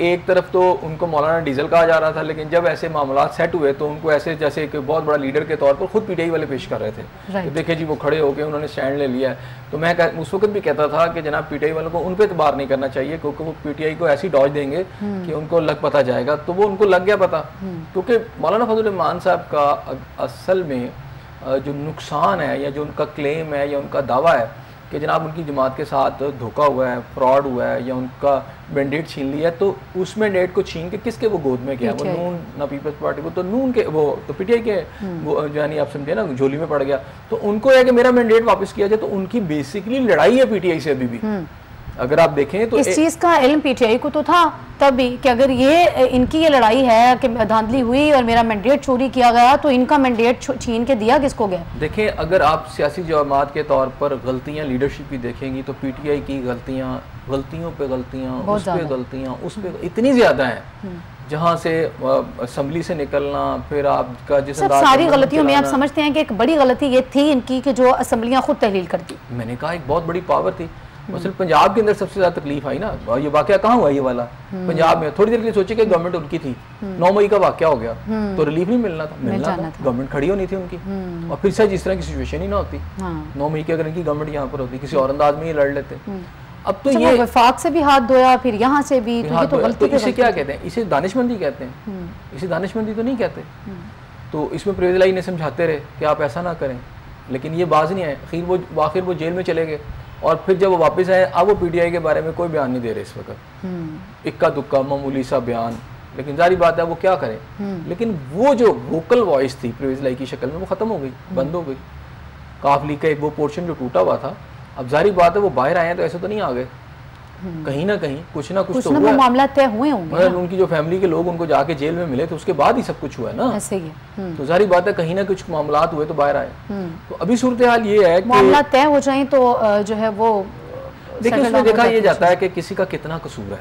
S2: एक तरफ तो उनको मौलाना डीजल कहा जा रहा था, लेकिन जब ऐसे मामला सेट हुए तो उनको ऐसे जैसे एक बहुत बड़ा लीडर के तौर पर खुद पीटीआई वाले पेश कर रहे थे कि देखिए जी वो खड़े हो गए, उन्होंने स्टैंड ले लिया है। तो मैं उस वक्त भी कहता था कि जनाब पीटीआई वालों को उन पर एतबार नहीं करना चाहिए, क्योंकि वो पीटीआई को ऐसी डॉज देंगे कि उनको लग पता जाएगा। तो वो उनको लग गया पता, क्योंकि मौलाना फजल रहमान साहब का असल में जो नुकसान है या जो उनका क्लेम है या उनका दावा है कि जनाब उनकी जमात के साथ धोखा हुआ है, फ्रॉड हुआ है या उनका मैंडेट छीन लिया है, तो उस मैंडेट को छीन के किसके वो गोद में गया? वो नून ना पीपल्स पार्टी, वो तो नून के, वो तो पीटीआई के वो यानी आप समझे ना झोली में पड़ गया। तो उनको है कि मेरा मैंडेट वापस किया जाए, तो उनकी बेसिकली लड़ाई है पीटीआई से अभी भी। अगर आप देखें तो
S1: इस चीज का इल्म पीटीआई को तो था तब भी कि अगर ये इनकी ये लड़ाई है कि धांधली हुई और मेरा मैंडेट चोरी किया गया, तो इनका मैंडेट छीन के दिया किसको गया?
S2: देखें, अगर आप सियासी जमात के तौर पर गलतियां लीडरशिप की देखेंगी तो पीटीआई की गलतियों पे गलतियां, उस पे गलतियां, उस पे इतनी ज्यादा हैं, जहाँ से असम्बली से निकलना, फिर आपका जिस
S1: सारी गलतियों में आप समझते हैं कि एक बड़ी गलती ये थी इनकी कि जो असम्बलियां खुद तहलील करती।
S2: मैंने कहा एक बहुत बड़ी पावर थी। मसलन पंजाब के अंदर सबसे ज्यादा तकलीफ आई ना, ये वाकया कहाँ हुआ ये वाला? पंजाब में। थोड़ी देर के लिए सोचे कि गवर्नमेंट उनकी थी, 9 मई का वाकया हो गया तो रिलीफ नहीं मिलना था, गवर्नमेंट खड़ी होनी थी उनकी, और फिर शायद इस तरह की सिचुएशन ही ना होती। 9 मई की अगर इनकी गवर्नमेंट यहाँ पर होती, किसी और अंदाज में ये लड़ लेते। अब तो ये
S1: वफाक से भी हाथ धोया, फिर यहाँ से भी,
S2: तो इसे क्या कहते हैं? इसे दानिशमंदी कहते हैं। इसे दानिशमंदी तो नहीं कहते। तो इसमें परवेज़ इलाही ने समझाते रहे कि आप ऐसा ना करें, लेकिन ये बाज नहीं आए। आखिर वो जेल में चले गए और फिर जब वो वापस आए, अब वो पीटीआई के बारे में कोई बयान नहीं दे रहे इस वक्त, इक्का दुक्का मामूली सा बयान। लेकिन जारी बात है वो क्या करें। लेकिन वो जो वोकल वॉइस थी परवेज़ इलाही की शक्ल में, वो खत्म हो गई, बंद हो गई। काफ लीग का एक वो पोर्शन जो टूटा हुआ था, अब जारी बात है वो बाहर आए हैं तो ऐसे तो नहीं आ गए, कहीं ना कहीं कुछ ना कुछ तो हुआ,
S1: मामला तय हुए होंगे।
S2: मतलब उनकी जो फैमिली के लोग उनको जाके जेल में मिले तो उसके बाद ही सब कुछ हुआ है ना,
S1: ऐसे ही।
S2: तो जारी बात है कहीं ना कुछ मामलात हुए तो बाहर आए। तो अभी सूरत हाल ये है कि
S1: मामला तय हो जाए तो जो है वो
S2: देखिए उसमें देखा ये जाता है कि किसी का कितना कसूर है।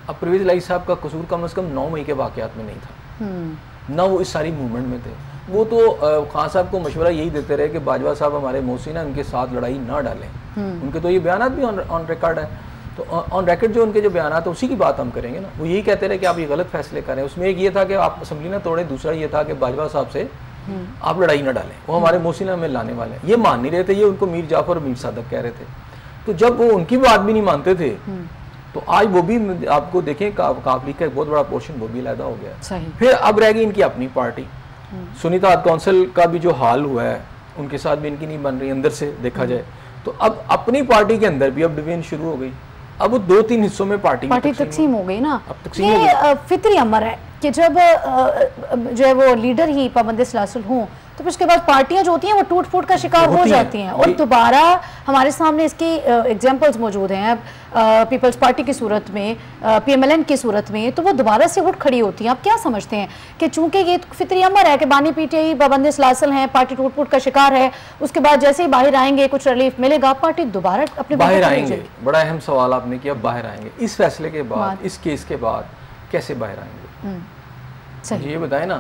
S2: अब परवेज़ इलाही साहब का कसूर कम से कम 9 मई के वाकयात में नहीं था, ना वो इस सारी मूवमेंट में थे। वो तो खान साहब को मशवरा यही देते रहे कि बाजवा साहब हमारे मोहसिन हैं, उनके साथ लड़ाई ना डालें। उनके तो ये बयान भी ऑन रिकॉर्ड है, तो ऑन रिकॉर्ड जो उनके जो बयान है उसी की बात हम करेंगे ना। वो यही कहते रहे कि आप ये गलत फैसले करें। उसमें एक ये था कि आप असम्बली ना तोड़े, दूसरा ये था कि बाजवा साहब से आप लड़ाई ना डालें, वो हमारे मोहसिन में लाने वाले हैं। ये मान नहीं रहे थे, ये उनको मीर जाफर और मीर सादक कह रहे थे। तो जब वो उनकी बात भी नहीं मानते थे तो आज वो भी आपको देखें काफ लीग का एक बहुत बड़ा पोर्शन वो भी अलहदा हो गया। फिर अब रह गई इनकी अपनी पार्टी। सुन्नी इत्तेहाद काउंसिल का भी जो हाल हुआ है, उनके साथ भी इनकी नहीं बन रही अंदर से देखा जाए तो। अब अपनी पार्टी के अंदर भी अब डिवीजन शुरू हो गई। अब वो 2-3 हिस्सों में पार्टी
S1: तकसीम हो गई ना। ये फितरी अमर है कि जब जो है वो लीडर ही पाबंद सलासल हों तो फिर उसके बाद पार्टियां जो होती हैं वो टूट फूट का शिकार हो जाती हैं। और दोबारा हमारे सामने इसकी एग्जांपल्स मौजूद हैं। पीपल्स पार्टी की सूरत में, पीएमएलएन की सूरत में, तो वो दोबारा से उठ खड़ी होती हैं। आप क्या समझते हैं कि चूंकि ये फितरी अमर है कि बानी पीटीआई पाबंद सलासल हैं, पार्टी टूट फूट का शिकार है, उसके बाद जैसे ही बाहर आएंगे कुछ रिलीफ मिलेगा, पार्टी दोबारा अपने
S2: बाहर आएंगे? बड़ा अहम सवाल आपने किया, बाहर आएंगे इस फैसले के बाद, इस केस के बाद कैसे बाहर आएंगे? ये बताएं ना।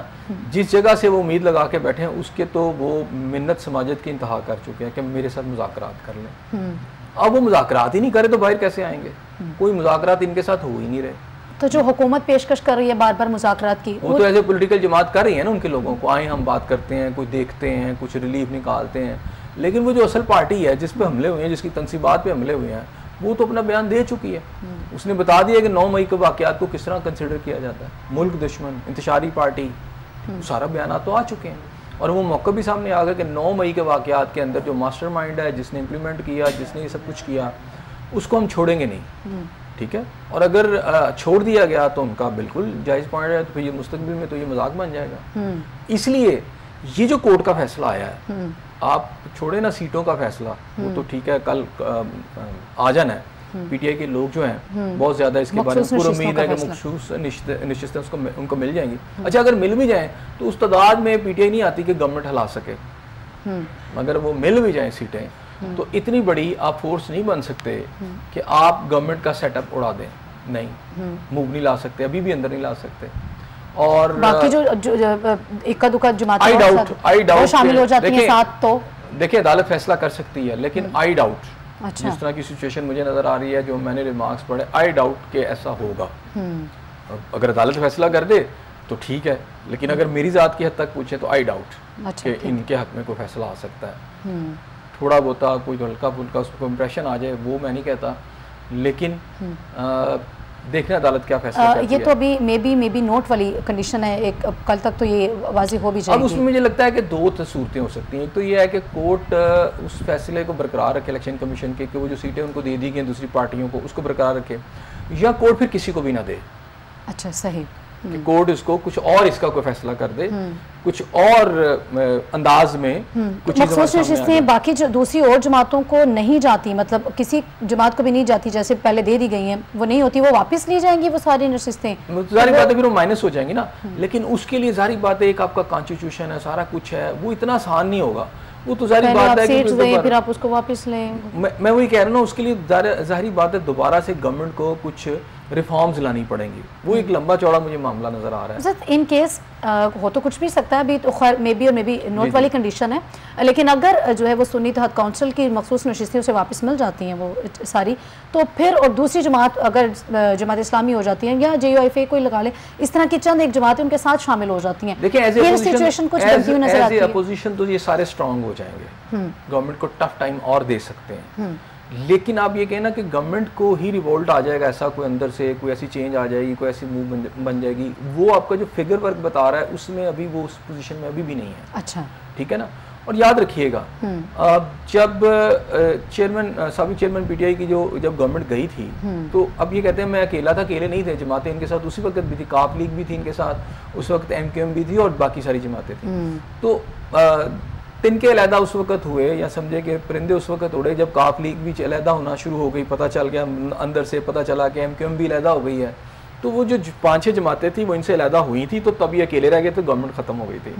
S2: जिस जगह से वो उम्मीद लगा के बैठे हैं उसके तो वो मिन्नत समाजत की इंतहा कर चुके हैं कि मेरे साथ मुज़ाकरात कर लें। अब वो मुज़ाकरात ही नहीं करे तो बाहर कैसे आएंगे? कोई मुज़ाकरात इनके साथ हो ही नहीं रहे।
S1: तो जो हुकूमत पेशकश कर रही है बार बार मुज़ाकरात की,
S2: वो तो ऐसे पॉलिटिकल जमात कर रही है ना, उनके लोगों को आए हम बात करते हैं, कुछ देखते हैं, कुछ रिलीफ निकालते हैं, लेकिन वो जो असल पार्टी है जिस पे हमले हुए हैं, जिसकी तनसीबात पे हमले हुए हैं, वो तो अपना बयान दे चुकी है। उसने बता दिया कि 9 मई के वाक़यात को किस तरह कंसिडर किया जाता है, मुल्क दुश्मन, इंतशारी पार्टी, सारा बयान तो आ चुके हैं। और वो मौका भी सामने आ गया कि 9 मई के वाक़यात के अंदर जो मास्टरमाइंड है, जिसने इम्प्लीमेंट किया, जिसने ये सब कुछ किया, उसको हम छोड़ेंगे नहीं, ठीक है। और अगर छोड़ दिया गया तो उनका बिल्कुल जायज़ पॉइंट है, तो फिर ये मुस्तकबिल में तो ये मजाक बन जाएगा। इसलिए ये जो कोर्ट का फैसला आया है, आप छोड़े ना सीटों का फैसला, वो तो ठीक है, कल आ जाना है। पीटीआई के लोग जो हैं बहुत ज़्यादा इसके बारे में पूरी उम्मीद है कि मखसूस निश्चितें उनको मिल जाएंगी। अच्छा, अगर मिल भी जाएँ तो उस तादाद में पीटीआई नहीं आती कि गवर्नमेंट हिला सके। अगर वो मिल भी जाएँ सीटें तो इतनी बड़ी आप फोर्स नहीं बन सकते कि आप गवर्नमेंट का सेटअप उड़ा दें, नहीं, मूव नहीं ला सकते, अभी भी अंदर नहीं ला सकते। और
S1: बाकी जो इक्का दुक्का जमातें
S2: आई डाउट
S1: शामिल हो जाती हैं साथ, तो देखिए
S2: अदालत फैसला कर सकती है, लेकिन आई डाउट, जिस तरह की सिचुएशन मुझे नजर आ रही है, जो मैंने रिमार्क्स पढ़े, आई डाउट के ऐसा होगा। अगर अदालत फैसला कर दे तो ठीक है, लेकिन अगर मेरी जात की हद तक पूछे तो आई डाउट कि इनके हक में कोई फैसला आ सकता है। थोड़ा बहुत कोई हल्का फुल्का उसको इम्प्रेशन आ जाए, वो मैं नहीं कहता, लेकिन देखना अदालत क्या फैसला करती है।
S1: ये तो अभी मे बी नोट वाली कंडीशन है, एक कल तक तो ये वाज़ेह हो भी जाएगी।
S2: अब उसमें मुझे लगता है कि 2 सूरतें हो सकती हैं। एक तो ये है कि कोर्ट उस फैसले को बरकरार रखे इलेक्शन कमीशन के, कि वो जो सीटें उनको दे दी गई दूसरी पार्टियों को, उसको बरकरार रखे, या कोर्ट फिर किसी को भी ना दे।
S1: अच्छा, सही,
S2: कि कोर्ट इसको कुछ और इसका कोई फैसला कर दे, कुछ और अंदाज में कुछ
S1: मखसूस नशिस्तें बाकी जो दूसरी और जमातों को नहीं जाती, मतलब किसी जमात को भी नहीं जाती, जैसे पहले दे दी गई हैं, वो नहीं होती, वो वापस ली जाएंगी वो सारी नशिस्तें।
S2: जारी बात है फिर वो माइनस हो जाएंगी ना, लेकिन उसके लिए जारी बात है एक आपका कॉन्स्टिट्यूशन है, सारा कुछ है, वो इतना आसान नहीं होगा। वो तो जारी बात है कि
S1: फिर आप उसको वापस लें।
S2: मैं वही कह रहा हूँ ना, उसके लिए जाहिर बात है दोबारा से गवर्नमेंट को कुछ रिफॉर्म्स लानी पड़ेंगी। वो एक लंबा चौड़ा मुझे मामला नजर आ रहा है।
S1: इन केस हो तो कुछ भी सकता है, अभी तो खैर मे बी नोट वाली कंडीशन है, लेकिन अगर जो है वो सुन्नी तहत काउंसिल की मखसूस नशिस्तें उसे वापस मिल जाती हैं वो सारी, तो फिर और दूसरी जमात अगर जमात इस्लामी हो जाती है या JUIF कोई लगा ले, इस तरह की चंद एक जमातें उनके साथ शामिल हो जाती हैं।
S2: देखिए
S1: फिर सिचुएशन कुछ बनती हुई नजर आती है।
S2: अपोजिशन तो ये सारे स्ट्रांग हो जाएंगे, गवर्नमेंट को टफ टाइम और दे सकते हैं, लेकिन आप ये कहना कि गवर्नमेंट को ही रिवोल्ट आ जाएगा, ऐसा कोई अंदर से कोई ऐसी चेंज आ जाएगी, कोई ऐसी मूव बन जाएगी, वो आपका जो फिगर वर्क बता रहा है उसमें अभी वो उस पोजीशन में अभी भी नहीं है।
S1: अच्छा,
S2: ठीक है ना। और याद रखिएगा जब साबिक चेयरमैन PTI की जब गवर्नमेंट गई थी, तो अब ये कहते हैं मैं अकेला था, अकेले नहीं थे, जमातें इनके साथ उसी वक्त भी थी, काफ लीग भी थी इनके साथ, उस वक्त MQM भी थी और बाकी सारी जमातें थी। तो तिनके अलहदा उस वक्त हुए, या समझे कि परिंदे उस वक्त उड़े जब काफ लीग भी अलहदा होना शुरू हो गई, पता चल गया अंदर से, पता चला कि MQM भी अलहदा हो गई है, तो वो जो 5-6 जमातें थी वो इनसे अलहदा हुई थी, तो तब ये अकेले रह गए, तो गवर्नमेंट ख़त्म हो गई थी।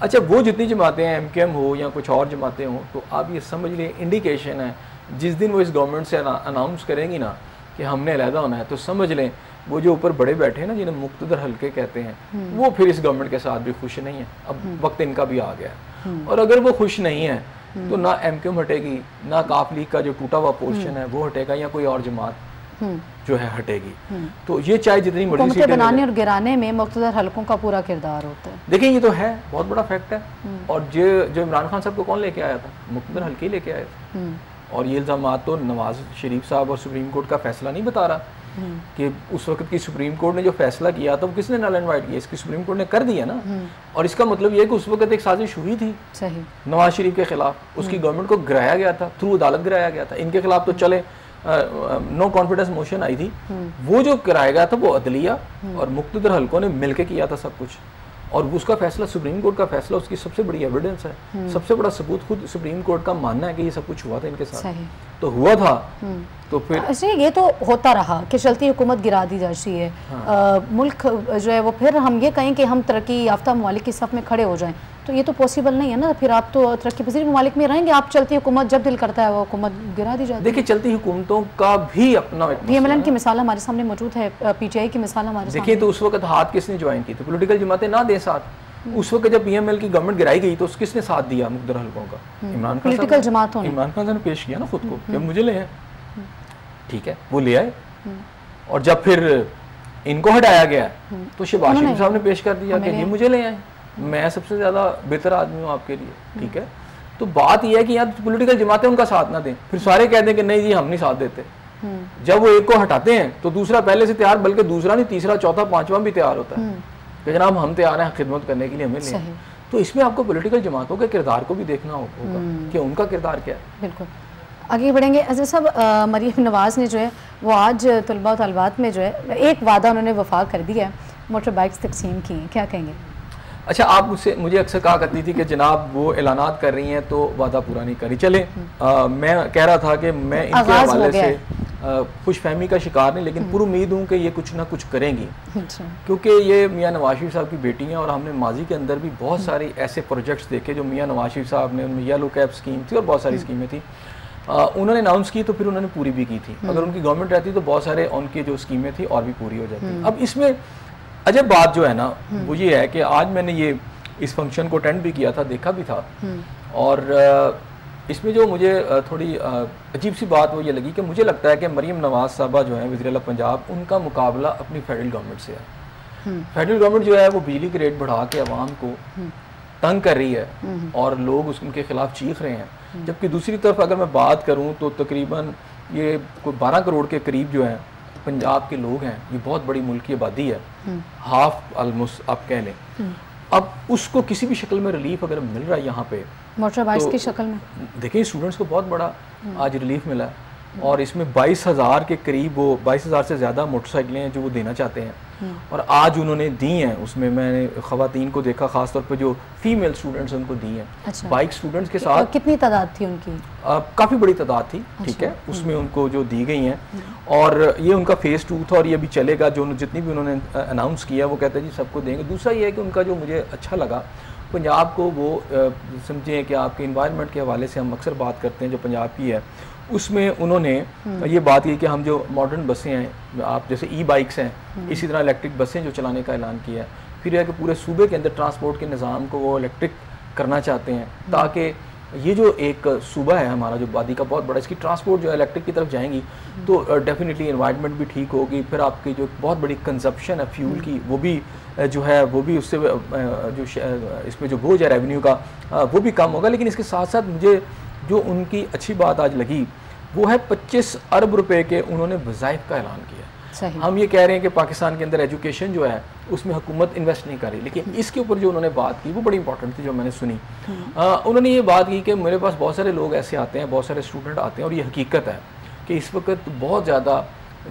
S2: अच्छा, वो जितनी जमातें हैं, MQM हो या कुछ और जमातें हों, तो आप ये समझ लिए इंडिकेशन है, जिस दिन वो इस गवर्नमेंट से अनाउंस करेंगी ना कि हमने अलहदा होना है, तो समझ लें वो जो ऊपर बड़े बैठे हैं ना, जिन्हें मुक्तदर हल्के कहते हैं, वो फिर इस गवर्नमेंट के साथ भी खुश नहीं है। अब वक्त इनका भी आ गया है, और अगर वो खुश नहीं है तो ना MQM हटेगी, ना काफ लीग का जो टूटा हुआ पोर्शन है वो हटेगा, या कोई और जमात जो है हटेगी। तो ये चाहे जितनी मर्जी सीटें
S1: बनाने और गिराने में मुक्तदर हल्कों का पूरा किरदार होता है।
S2: देखिए ये तो है बहुत बड़ा फैक्ट है, और जो इमरान खान साहब को कौन लेके आया था, मुक्तदर हल्के ही लेके आए थे। और ये इल्ज़ाम तो नवाज शरीफ साहब और सुप्रीम कोर्ट का फैसला नहीं बता रहा कि उस वक्त की सुप्रीम कोर्ट ने जो फैसला किया था वो किसने नल एंड वाइड किया, इसकी सुप्रीम कोर्ट ने कर दिया ना। और इसका मतलब ये है कि उस वक्त एक साजिश हुई थी
S1: सही
S2: नवाज शरीफ के खिलाफ, उसकी गवर्नमेंट को गिराया गया था, थ्रू अदालत गिराया गया था। इनके खिलाफ तो चले नो कॉन्फिडेंस मोशन आई थी, वो जो कराया गया था वो अदलिया और मुक्तदर हल्कों ने मिलकर किया था सब कुछ, और उसका फैसला सुप्रीम कोर्ट का फैसला उसकी सबसे बड़ी एविडेंस है, सबसे बड़ा सबूत खुद सुप्रीम कोर्ट का मानना है कि ये सब कुछ हुआ था इनके साथ, तो हुआ था। तो फिर
S1: ये तो होता रहा कि चलती हुकूमत गिरा दी जाती है। मुल्क जो है वो फिर हम ये कहें कि हम तरक्की याफ्ता ममालिक की सफ़ में खड़े हो जाएं, तो ये तो पॉसिबल नहीं है ना। फिर आप तो तरक्की पजीर ममालिक में रहेंगे, आप चलती हुकूमत जब दिल करता है वो हुकूमत गिरा दी जाती है।
S2: देखिए चलती हुकूमतों का भी अपना
S1: PMLN की मिसाल हमारे सामने मौजूद है, PTI की मिसाल हमारे सामने।
S2: देखिए तो उस वक्त हाथ किसने ज्वाइन की थी, पोलिटिकल जमातें ना दे साथ। उस वक्त जब PML की गवर्नमेंट गिराई गई तो किसने साथ दिया मुक्तदर हल्कों का, इमरान खान
S1: पॉलिटिकल जमातों ने।
S2: इमरान खान ने पेश किया ना खुद को कि मुझे ले आए, ठीक है वो ले आए। और जब फिर इनको हटाया गया है तो शहबाज शरीफ साहब ने पेश कर दिया कि ये मुझे ले आए, मैं सबसे ज़्यादा बेहतर आदमी हूँ आपके लिए, ठीक है। तो बात यह है कि यहाँ पॉलिटिकल जमातें उनका साथ ना दें, फिर सारे कह दें कि नहीं जी हम नहीं साथ देते। जब वो एक को हटाते हैं तो दूसरा पहले से तैयार, बल्कि दूसरा नहीं तीसरा चौथा पांचवा भी तैयार होता है कि जनाब हम तैयार हैं खिदमत करने के लिए, हमें ले। तो इसमें आपको पॉलिटिकल जमातों के किरदार को भी देखना होगा कि उनका किरदार क्या है।
S1: बिल्कुल आगे बढ़ेंगे। अज़ीज़ साहब, मरीम नवाज़ ने जो है वो आज तलबा तलबात में जो है एक वादा उन्होंने वफा कर दिया है, मोटर बाइक्स तकसीम की हैं, क्या कहेंगे?
S2: अच्छा, आप मुझे अक्सर कहा करती थी कि जनाब वो ऐलानात कर रही हैं तो वादा पूरा नहीं करी। चले मैं कह रहा था कि मैं इनके हवाले से खुशफहमी का शिकार नहीं, लेकिन पूरी उम्मीद हूँ कि ये कुछ ना कुछ करेंगी, क्योंकि ये मियाँ नवाज शरीफ साहब की बेटी हैं और हमने माजी के अंदर भी बहुत सारे ऐसे प्रोजेक्ट्स देखे जो मियाँ नवाज शरीफ साहब ने, उनमें येलो कैप स्कीम थी और बहुत सारी स्कीमें थी, उन्होंने अनाउंस की तो फिर उन्होंने पूरी भी की थी। अगर उनकी गवर्नमेंट रहती तो बहुत सारे उनकी जो स्कीमें थी और भी पूरी हो जाती। अब इसमें अजब बात जो है ना वो ये है कि आज मैंने ये इस फंक्शन को अटेंड भी किया था, देखा भी था, और इसमें जो मुझे थोड़ी अजीब सी बात वो ये लगी कि मुझे लगता है कि मरीम नवाज साहबा जो है वज़ीर-ए-आला पंजाब, उनका मुकाबला अपनी फेडरल गवर्नमेंट से है। फेडरल गवर्नमेंट जो है वो बिजली के रेट बढ़ा के आवाम को तंग कर रही है और लोग उनके खिलाफ चीख रहे हैं, जबकि दूसरी तरफ अगर मैं बात करूँ तो तकरीबन ये कोई 12 करोड़ के करीब जो है पंजाब के लोग हैं, ये बहुत बड़ी मुल्क की आबादी है, हाफ ऑलमोस्ट आप कह लें। अब उसको किसी भी शक्ल में रिलीफ अगर मिल रहा है यहाँ पे
S1: मोटर बाइक्स की शक्ल में,
S2: देखिए स्टूडेंट्स को बहुत बड़ा आज रिलीफ मिला है, और इसमें 22,000 के करीब, वो 22,000 से ज़्यादा मोटरसाइकिलें हैं जो वो देना चाहते हैं, और आज उन्होंने दी हैं। उसमें मैंने ख़वातीन को देखा, ख़ास तौर पे जो फीमेल स्टूडेंट्स उनको दी हैं। अच्छा। बाइक स्टूडेंट्स के साथ
S1: कितनी तादाद थी उनकी?
S2: काफ़ी बड़ी तादाद थी। अच्छा। ठीक है, उसमें उनको जो दी गई हैं, और ये उनका फेज़ 2 था और ये भी चलेगा, जो जितनी भी उन्होंने अनाउंस किया वो कहते हैं जी सबको देंगे। दूसरा ये है कि उनका जो मुझे अच्छा लगा, पंजाब को वो समझें कि आपके इन्वायरमेंट के हवाले से हम अक्सर बात करते हैं जो पंजाब की है, उसमें उन्होंने ये बात की कि हम जो मॉडर्न बसें हैं, आप जैसे ई बाइक्स हैं, इसी तरह इलेक्ट्रिक बसें जो चलाने का ऐलान किया है, फिर यह कि पूरे सूबे के अंदर ट्रांसपोर्ट के निज़ाम को वो इलेक्ट्रिक करना चाहते हैं, ताकि ये जो एक सूबा है हमारा जो आबादी का बहुत बड़ा, इसकी ट्रांसपोर्ट जो है इलेक्ट्रिक की तरफ जाएंगी तो डेफिनेटली एनवायरनमेंट भी ठीक होगी, फिर आपकी जो बहुत बड़ी कंजप्शन है फ्यूल की वो भी जो है वो भी उससे जो इसमें जो बोझ है रेवेन्यू का वो भी कम होगा। लेकिन इसके साथ साथ मुझे जो उनकी अच्छी बात आज लगी वो है 25 अरब रुपए के उन्होंने वज़ाइफ का ऐलान किया। हम ये कह रहे हैं कि पाकिस्तान के अंदर एजुकेशन जो है उसमें हुकूमत इन्वेस्ट नहीं कर रही, लेकिन इसके ऊपर जो उन्होंने बात की वो बड़ी इंपॉर्टेंट थी जो मैंने सुनी। उन्होंने ये बात की कि मेरे पास बहुत सारे लोग ऐसे आते हैं, बहुत सारे स्टूडेंट आते हैं, और ये हकीकत है कि इस वक्त बहुत ज़्यादा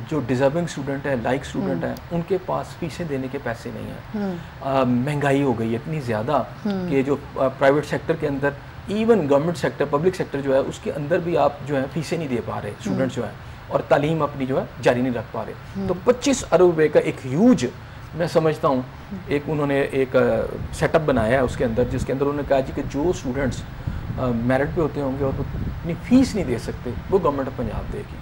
S2: जो डिज़र्विंग स्टूडेंट है, लाइक स्टूडेंट हैं, उनके पास फीसें देने के पैसे नहीं हैं। महंगाई हो गई है इतनी ज़्यादा कि जो प्राइवेट सेक्टर के अंदर, even government sector, public sector जो है उसके अंदर भी आप जो है फीसें नहीं दे पा रहे स्टूडेंट्स जो है, और तालीम अपनी जो है जारी नहीं रख पा रहे। तो 25 अरब रुपए का एक ह्यूज, मैं समझता हूँ, एक उन्होंने एक सेटअप बनाया है उसके अंदर, जिसके अंदर उन्होंने कहा जी कि जो स्टूडेंट्स मेरिट पे होते होंगे और अपनी फ़ीस नहीं दे सकते वो गवर्नमेंट ऑफ पंजाब देगी।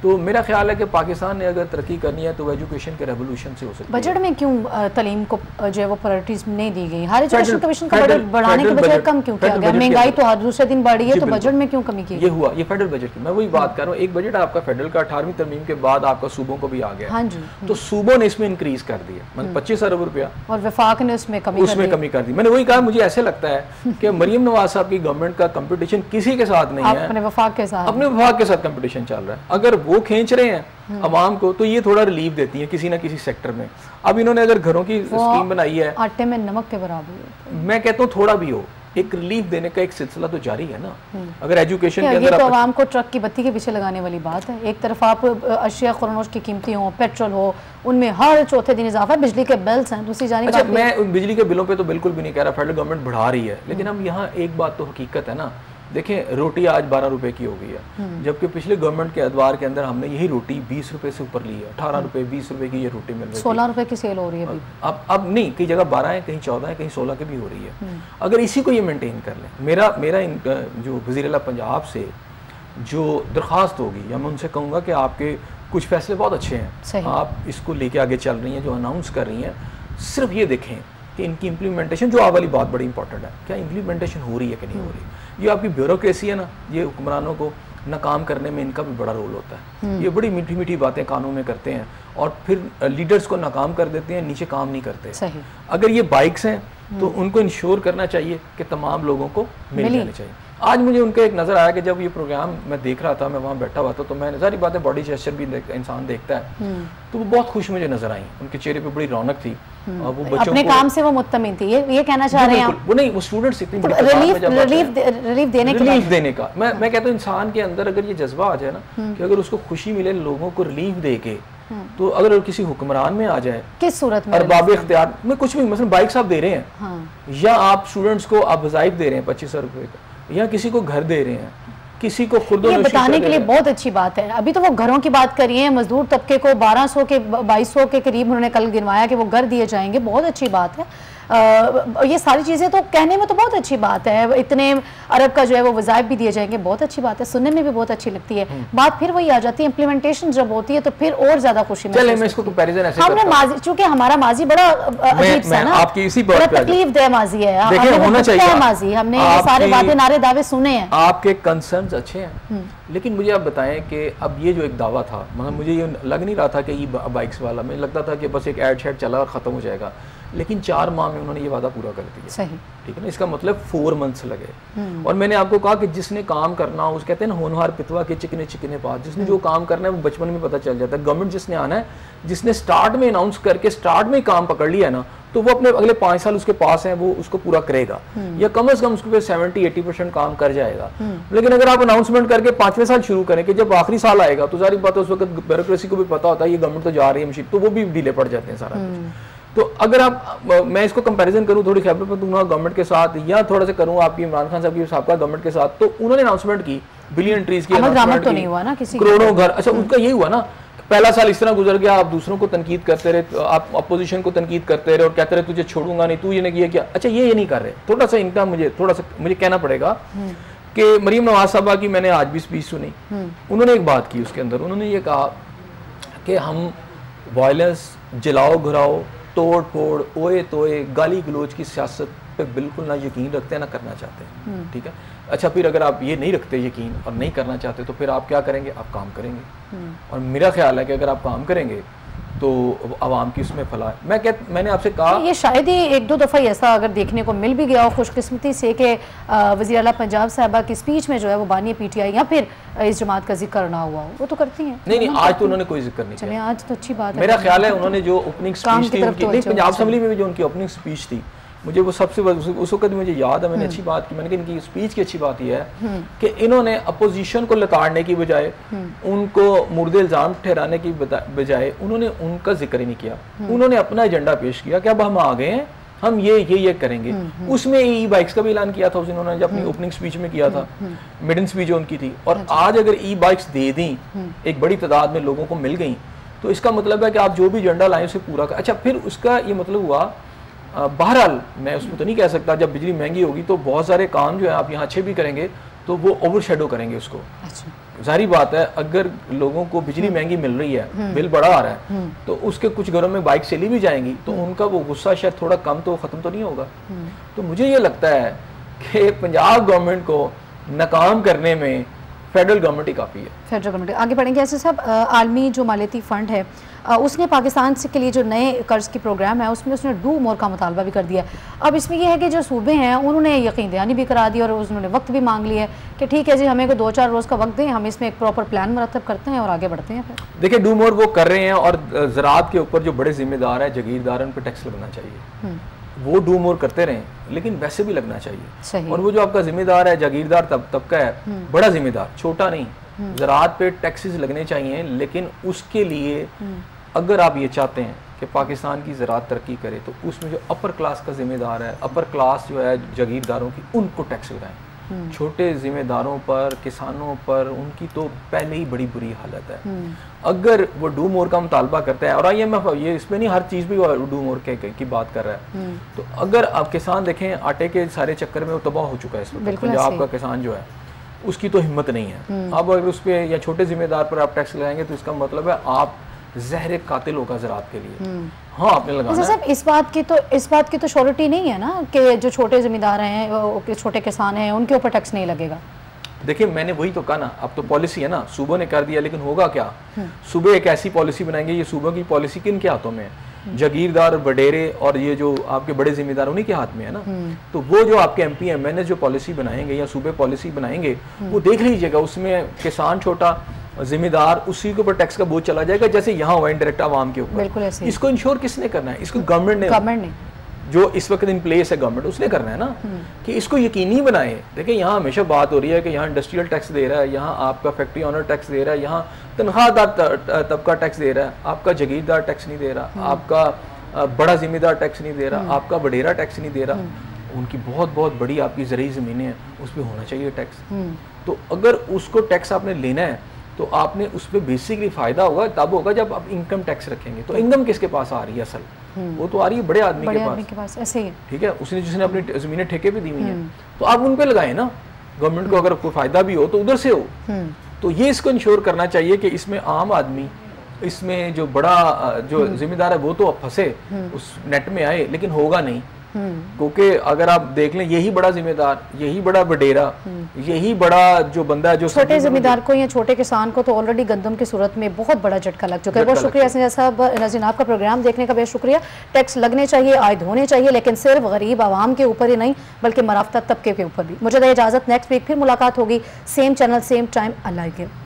S2: तो मेरा ख्याल है कि पाकिस्तान ने अगर तरक्की करनी है तो एजुकेशन के रेवोल्यूशन से हो सकती है।
S1: बजट में क्यों तालीम को जो है वो प्रायोरिटीज नहीं दी गई? हर एजुकेशन कमीशन का बजट बढ़ाने के बजाय कम क्यों किया गया? महंगाई तो हर दूसरे दिन बढ़ रही है, तो बजट में क्यों कमी की?
S2: ये हुआ, ये फेडरल बजट की मैं वही बात कर रहा हूँ। एक बजट आपका फेडरल का 18वीं तरमीम के बाद आपका सूबों को भी आ गया।
S1: हाँ जी।
S2: तो सूबों ने इसमें इंक्रीज कर दिया, मतलब 25 अरब रुपया,
S1: और वफाक ने उसमें कमी
S2: कर दी। मैंने वही कहा, मुझे ऐसे लगता है कि मरीम नवाज साहब की गवर्नमेंट का कंपटीशन किसी के साथ नहीं है,
S1: अपने वफाक के
S2: साथ कंपटीशन चल रहा है। अगर वो खींच रहे हैं अवाम को तो ये थोड़ा रिलीफ देती है किसी ना किसी सेक्टर में। अब इन्होंने अगर घरों की स्कीम बनाई है,
S1: आटे में नमक के बराबर,
S2: मैं कहता हूँ थोड़ा भी हो, एक रिलीफ देने का एक सिलसिला तो जारी है ना। अगर एजुकेशन के अंदर
S1: तो आवाम को ट्रक की बत्ती के पीछे लगाने वाली बात है। एक तरफ आप अशिया खुरानोश की कीमती हो, पेट्रोल हो, उनमें हर चौथे दिन इजाफा, बिजली के बिल्स हैं, दूसरी जानिब।
S2: अच्छा, मैं बिजली के बिलों पे तो बिल्कुल भी नहीं कह रहा, फेडरल गवर्नमेंट बढ़ा रही है, लेकिन हम यहाँ एक बात तो हकीकत है ना, देखें रोटी आज 12 रुपए की हो गई है, जबकि पिछले गवर्नमेंट के अदवार के अंदर हमने यही रोटी 20 रुपए से ऊपर ली है। 18 रुपए 20 रुपए की ये रोटी मिल रही है,
S1: 16 रुपए की सेल हो रही है
S2: अब नहीं, कई जगह 12 है, कहीं 14 है, कहीं 16 की भी हो रही है। अगर इसी को ये मेंटेन कर लें, मेरा जो वज़ीर-ए-आला पंजाब से जो दरख्वास्त होगी, या मैं उनसे कहूँगा कि आपके कुछ फैसले बहुत अच्छे हैं, आप इसको लेके आगे चल रही हैं, जो अनाउंस कर रही हैं, सिर्फ ये देखें कि इनकी इम्प्लीमेंटेशन, जो आप वाली बात बड़ी इंपॉर्टेंट है, क्या इम्प्लीमेंटेशन हो रही है कि नहीं हो रही। ये आपकी ब्यूरोक्रेसी है ना, ये हुक्मरानों को नाकाम करने में इनका भी बड़ा रोल होता है। ये बड़ी मीठी मीठी बातें कानून में करते हैं और फिर लीडर्स को नाकाम कर देते हैं, नीचे काम नहीं करते।
S1: सही।
S2: अगर ये बाइक्स हैं तो उनको इंश्योर करना चाहिए कि तमाम लोगों को मिल जाने चाहिए। आज मुझे उनका एक नज़र आया कि जब ये प्रोग्राम मैं देख रहा था, मैं वहाँ बैठा हुआ था, तो मैंने सारी बातें बॉडी जेस्चर भी इंसान देखता है, तो वो बहुत खुश मुझे नजर आई। उनके चेहरे पे बड़ी रौनक थी और वो बच्चों
S1: अपने काम से वो मुतमिन थी, ये कहना चाह रहे हैं
S2: वो नहीं, वो स्टूडेंट्स इतनी
S1: रिलीफ
S2: देने का मैं कहता हूँ इंसान के अंदर अगर ये जज्बा आ जाए ना कि अगर उसको खुशी मिले लोगों को रिलीफ दे के, तो अगर किसी हुक्मरान में आ जाए
S1: किस सूरत में
S2: अरबाब इख्तियार में कुछ भी, मतलब बाइक्स आप दे रहे हैं या आप स्टूडेंट्स को आप वज़ाइफ दे रहे हैं 2500 रुपए का, या किसी को घर दे रहे हैं, किसी को खुद
S1: ये बताने के लिए बहुत अच्छी बात है। अभी तो वो घरों की बात करिए, मजदूर तबके को 1200 के 2200 के करीब उन्होंने कल गिनवाया कि वो घर दिए जाएंगे, बहुत अच्छी बात है। ये सारी चीज़ें तो कहने में तो बहुत अच्छी बात है, इतने अरब का जो है वो वज़ाइफ भी दिए जाएंगे, बहुत अच्छी बात है, सुनने में भी बहुत अच्छी लगती है। बात फिर वही आ जाती है, इम्प्लीमेंटेशन जब होती है तो फिर और ज्यादा खुशी
S2: चले मैं इसको कंपैरिजन ऐसे
S1: हमने माजी, चूंकि हमारा माजी बड़ा अजीब सा ना,
S2: आपकी इसी बात पे
S1: तकलीफ दे माजी है,
S2: देखिए होना चाहिए
S1: माजी, हमने ये सारे वादे नारे दावे सुने हैं,
S2: आपके कंसर्न्स अच्छे हैं, लेकिन मुझे आप बताएं कि अब ये जो एक दावा था, मतलब मुझे ये लग नहीं रहा था कि ये बाइक्स वाला, मुझे लगता था कि बस एक एड शेड चला और ख़त्म हो जाएगा, लेकिन 4 माह में उन्होंने ये वादा पूरा कर दिया।
S1: सही,
S2: ठीक है ना, इसका मतलब 4 मंथ्स लगे। और मैंने आपको कहा कि जिसने काम करना हो, उस कहते हैं ना होनहार पितवा के चिकने चिकने पास, जिसने जो काम करना है वो बचपन में पता चल जाता है। गवर्नमेंट जिसने आना है, जिसने स्टार्ट में अनाउंस करके स्टार्ट में काम पकड़ लिया है ना, तो वो अपने अगले 5 साल उसके पास है, वो उसको पूरा करेगा या कम से कम उसके पे 70-80% काम कर जाएगा। लेकिन अगर आप अनाउंसमेंट करके 5वें साल शुरू करें कि जब आखिरी साल आएगा तो सारी बात है, उस वक्त ब्यूरोक्रेसी को भी पता होता है ये गवर्नमेंट तो जा रही है मशीन, तो वो भी डिले पड़ जाते हैं सारा कुछ। तो अगर आप मैं इसको कंपैरिजन करूं थोड़ी खैबर पख्तूनख्वा गवर्नमेंट के साथ या थोड़ा सा करूं आपकी इमरान खान साहब की साहब गवर्नमेंट के साथ, तो उन्होंने अनाउंसमेंट की बिलियन ट्रीज की,
S1: तो नहीं हुआ ना किसी
S2: करोड़ों घर। अच्छा उनका यही हुआ ना, पहला साल इस तरह गुजर गया, आप दूसरों को तनकीद करते रहे, आप अपोजिशन को तनकीद करते रहे और कहते रहे तुझे छोड़ूंगा नहीं, तू ये नहीं किया क्या। अच्छा ये नहीं कर रहे, थोड़ा सा इनका मुझे कहना पड़ेगा कि मरीम नवाज साहबा की मैंने आज भी स्पीच सुनी, उन्होंने एक बात की, उसके अंदर उन्होंने ये कहा कि हम वायलेंस, जलाओ घुराओ, तोड़ फोड़, ओए तोए, गाली गलोच की सियासत पे बिल्कुल ना यकीन रखते हैं ना करना चाहते हैं। ठीक है, अच्छा फिर अगर आप ये नहीं रखते यकीन और नहीं करना चाहते तो फिर आप क्या करेंगे, आप काम करेंगे। और मेरा ख्याल है कि अगर आप काम करेंगे तो आवाम की उसमें फलाह। मैंने आपसे कहा
S1: ये शायद ही 1-2 दफ़ा ऐसा अगर देखने को मिल भी गया हो खुशकिस्मती से कि वज़ीर आला पंजाब साहबा की स्पीच में जो है वो बानी PTI या फिर इस जमात का जिक्र ना हुआ हो, वो तो करती हैं।
S2: नहीं आज तो उन्होंने कोई जिक्र नहीं किया।
S1: आज तो अच्छी बात है।
S2: मेरा ख्याल है उन्होंने जो ओपनिंग स्पीच थी उनकी, पंजाब असेंबली में भी जो उनकी ओपनिंग स्पीच थी, मुझे वो सबसे उस वक्त मुझे याद है, मैंने अच्छी बात की, मैंने कहा इनकी स्पीच की अच्छी बात यह है कि इन्होंने अपोजिशन को लताड़ने की बजाय, उनको मुर्दे इल्ज़ाम ठहराने की बजाय उन्होंने उनका जिक्र ही नहीं किया। उन्होंने अपना एजेंडा पेश किया कि अब हम आ गए हैं, हम ये करेंगे। उसमें ई बाइक्स का भी ऐलान किया था उन्होंने जब अपनी ओपनिंग स्पीच में किया था, मिडन स्पीच जो उनकी थी। और आज अगर ई बाइक्स दे दी, एक बड़ी तादाद में लोगों को मिल गई, तो इसका मतलब है कि आप जो भी एजेंडा लाएं उसे पूरा कर। अच्छा फिर उसका ये मतलब हुआ, बहरहाल मैं उसमें तो नहीं कह सकता, जब बिजली महंगी होगी तो बहुत सारे काम जो है आप यहाँ अच्छे भी करेंगे तो वो ओवरशैडो करेंगे उसको। जाहिर बात है अगर लोगों को बिजली महंगी मिल रही है, बिल बड़ा आ रहा है, तो उसके कुछ घरों में बाइक चली भी जाएंगी तो उनका वो गुस्सा शायद थोड़ा कम तो खत्म तो नहीं होगा। तो मुझे ये लगता है कि पंजाब गवर्नमेंट को नाकाम करने में फेडरल गवर्नमेंट ही काफ़ी है।
S1: फेडरल गवर्नमेंट आगे बढ़ेंगे। ऐसे साहब, आलमी जो मालियाती फ़ंड है उसने पाकिस्तान से के लिए जो नए कर्ज की प्रोग्राम है उसमें उसने डू मोर का मुतालबा भी कर दिया। अब इसमें यह है कि जो सूबे हैं उन्होंने यकीन दहानी भी करा दी और उन्होंने वक्त भी मांग लिया है कि ठीक है जी, हमें को 2-4 रोज़ का वक्त दें, हम इसमें एक प्रॉपर प्लान मरतब करते हैं और आगे बढ़ते हैं। फिर देखिए
S2: डू मोर वो कर रहे हैं और ज़राअत के ऊपर जो बड़े जिम्मेदार है, जागीरदार, उन पर टैक्स लगना चाहिए। वो डू मोर करते रहें, लेकिन वैसे भी लगना चाहिए। और वो जो आपका जिम्मेदार है, जागीरदार तबका है, बड़ा जिम्मेदार, छोटा नहीं, ज़राअत पे टैक्सेस लगने चाहिए। लेकिन उसके लिए अगर आप ये चाहते हैं कि पाकिस्तान की ज़राअत तरक्की करे तो उसमें जो अपर क्लास का जिम्मेदार है, अपर क्लास जो है जागीरदारों की, उनको टैक्स लगाएं। छोटे जिम्मेदारों पर, किसानों पर, उनकी तो पहले ही बड़ी बुरी हालत है। अगर वो डू मोर का मुतालबा करता है, और IMF ये इसमें नहीं हर चीज़ भी डू मोर की बात कर रहा है, तो अगर आप किसान देखें आटे के सारे चक्कर में वो तबाह हो चुका है इस वक्त। पंजाब का किसान जो है उसकी तो हिम्मत नहीं है। अब अगर उस पर या छोटे जिम्मेदार पर आप टैक्स लगाएंगे तो इसका मतलब है आप ज़हर कातिल होगा ज़राअत के लिए। हाँ आपने लगाना है।
S1: इस बात की तो श्योरिटी नहीं है ना कि जो छोटे ज़मींदार हैं, छोटे किसान हैं, उनके ऊपर टैक्स नहीं लगेगा।
S2: देखिए मैंने वही तो कहा ना, अब तो पॉलिसी है ना, सूबों ने कर दिया, लेकिन होगा क्या? सूबे एक ऐसी पॉलिसी बनाएंगे, ये सूबों की पॉलिसी किन के हाथों में है? जागीरदार, वडेरे और ये जो आपके बड़े जिम्मेदार उन्हीं के हाथ में है ना। तो वो जो आपके एमपी एमएनए जो पॉलिसी बनाएंगे या सूबे पॉलिसी बनाएंगे, वो देख लीजिएगा, उसमें किसान छोटा, जिम्मेदार, उसी के ऊपर टैक्स का बोझ चला जाएगा, जैसे यहाँ हुआ इंडायरेक्ट आवाम के ऊपर। इसको इंश्योर किसने करना है? इसको गवर्नमेंट ने जो इस वक्त इन प्लेस है, गवर्नमेंट उसने करना है ना, कि इसको यकीनी बनाए। देखिए यहाँ हमेशा बात हो रही है कि यहाँ इंडस्ट्रियल टैक्स दे रहा है, यहाँ आपका फैक्ट्री ऑनर टैक्स दे रहा है, यहाँ तनख्वाहदार तबका टैक्स दे रहा है, आपका जागीरदार टैक्स नहीं दे रहा, आपका बड़ा जिम्मेदार टैक्स नहीं दे रहा, आपका वडेरा टैक्स नहीं दे रहा। उनकी बहुत बहुत बड़ी आपकी ज़रूरी ज़मीनें हैं, उस पर होना चाहिए टैक्स। तो अगर उसको टैक्स आपने लेना है तो आपने उस पर बेसिकली फ़ायदा होगा तब होगा जब आप इनकम टैक्स रखेंगे। तो इनकम किसके पास आ रही है असल? वो तो आ रही है बड़े आदमी के पास। ऐसे ही ठीक है, उसने जिसने अपनी ज़मीनें ठेके पे दी हुई हैं, तो आप उन पे लगाए ना। गवर्नमेंट को अगर कोई फ़ायदा भी हो तो उधर से हो। तो ये इसको इंश्योर करना चाहिए कि इसमें आम आदमी, इसमें जो बड़ा जो जिम्मेदार है वो तो अब फंसे उस नेट में आए, लेकिन होगा नहीं। क्योंकि अगर आप देख लें, यही बड़ा जिम्मेदार, यही बड़ा वडेरा, यही बड़ा जो बंदा है, जो
S1: छोटे जिम्मेदार को या छोटे किसान को तो ऑलरेडी गंदम की सूरत में बहुत बड़ा झटका लग चुका है। बहुत शुक्रिया संजय साहब, नाज़रीन आपका प्रोग्राम देखने का बेहद शुक्रिया। टैक्स लगने चाहिए, आयद होने चाहिए, लेकिन सिर्फ गरीब आवाम के ऊपर ही नहीं बल्कि मराफ्ता तबके के ऊपर भी। मुझे इजाज़त, नेक्स्ट वीक फिर मुलाकात होगी, सेम चैनल सेम टाइम। अल्लाह के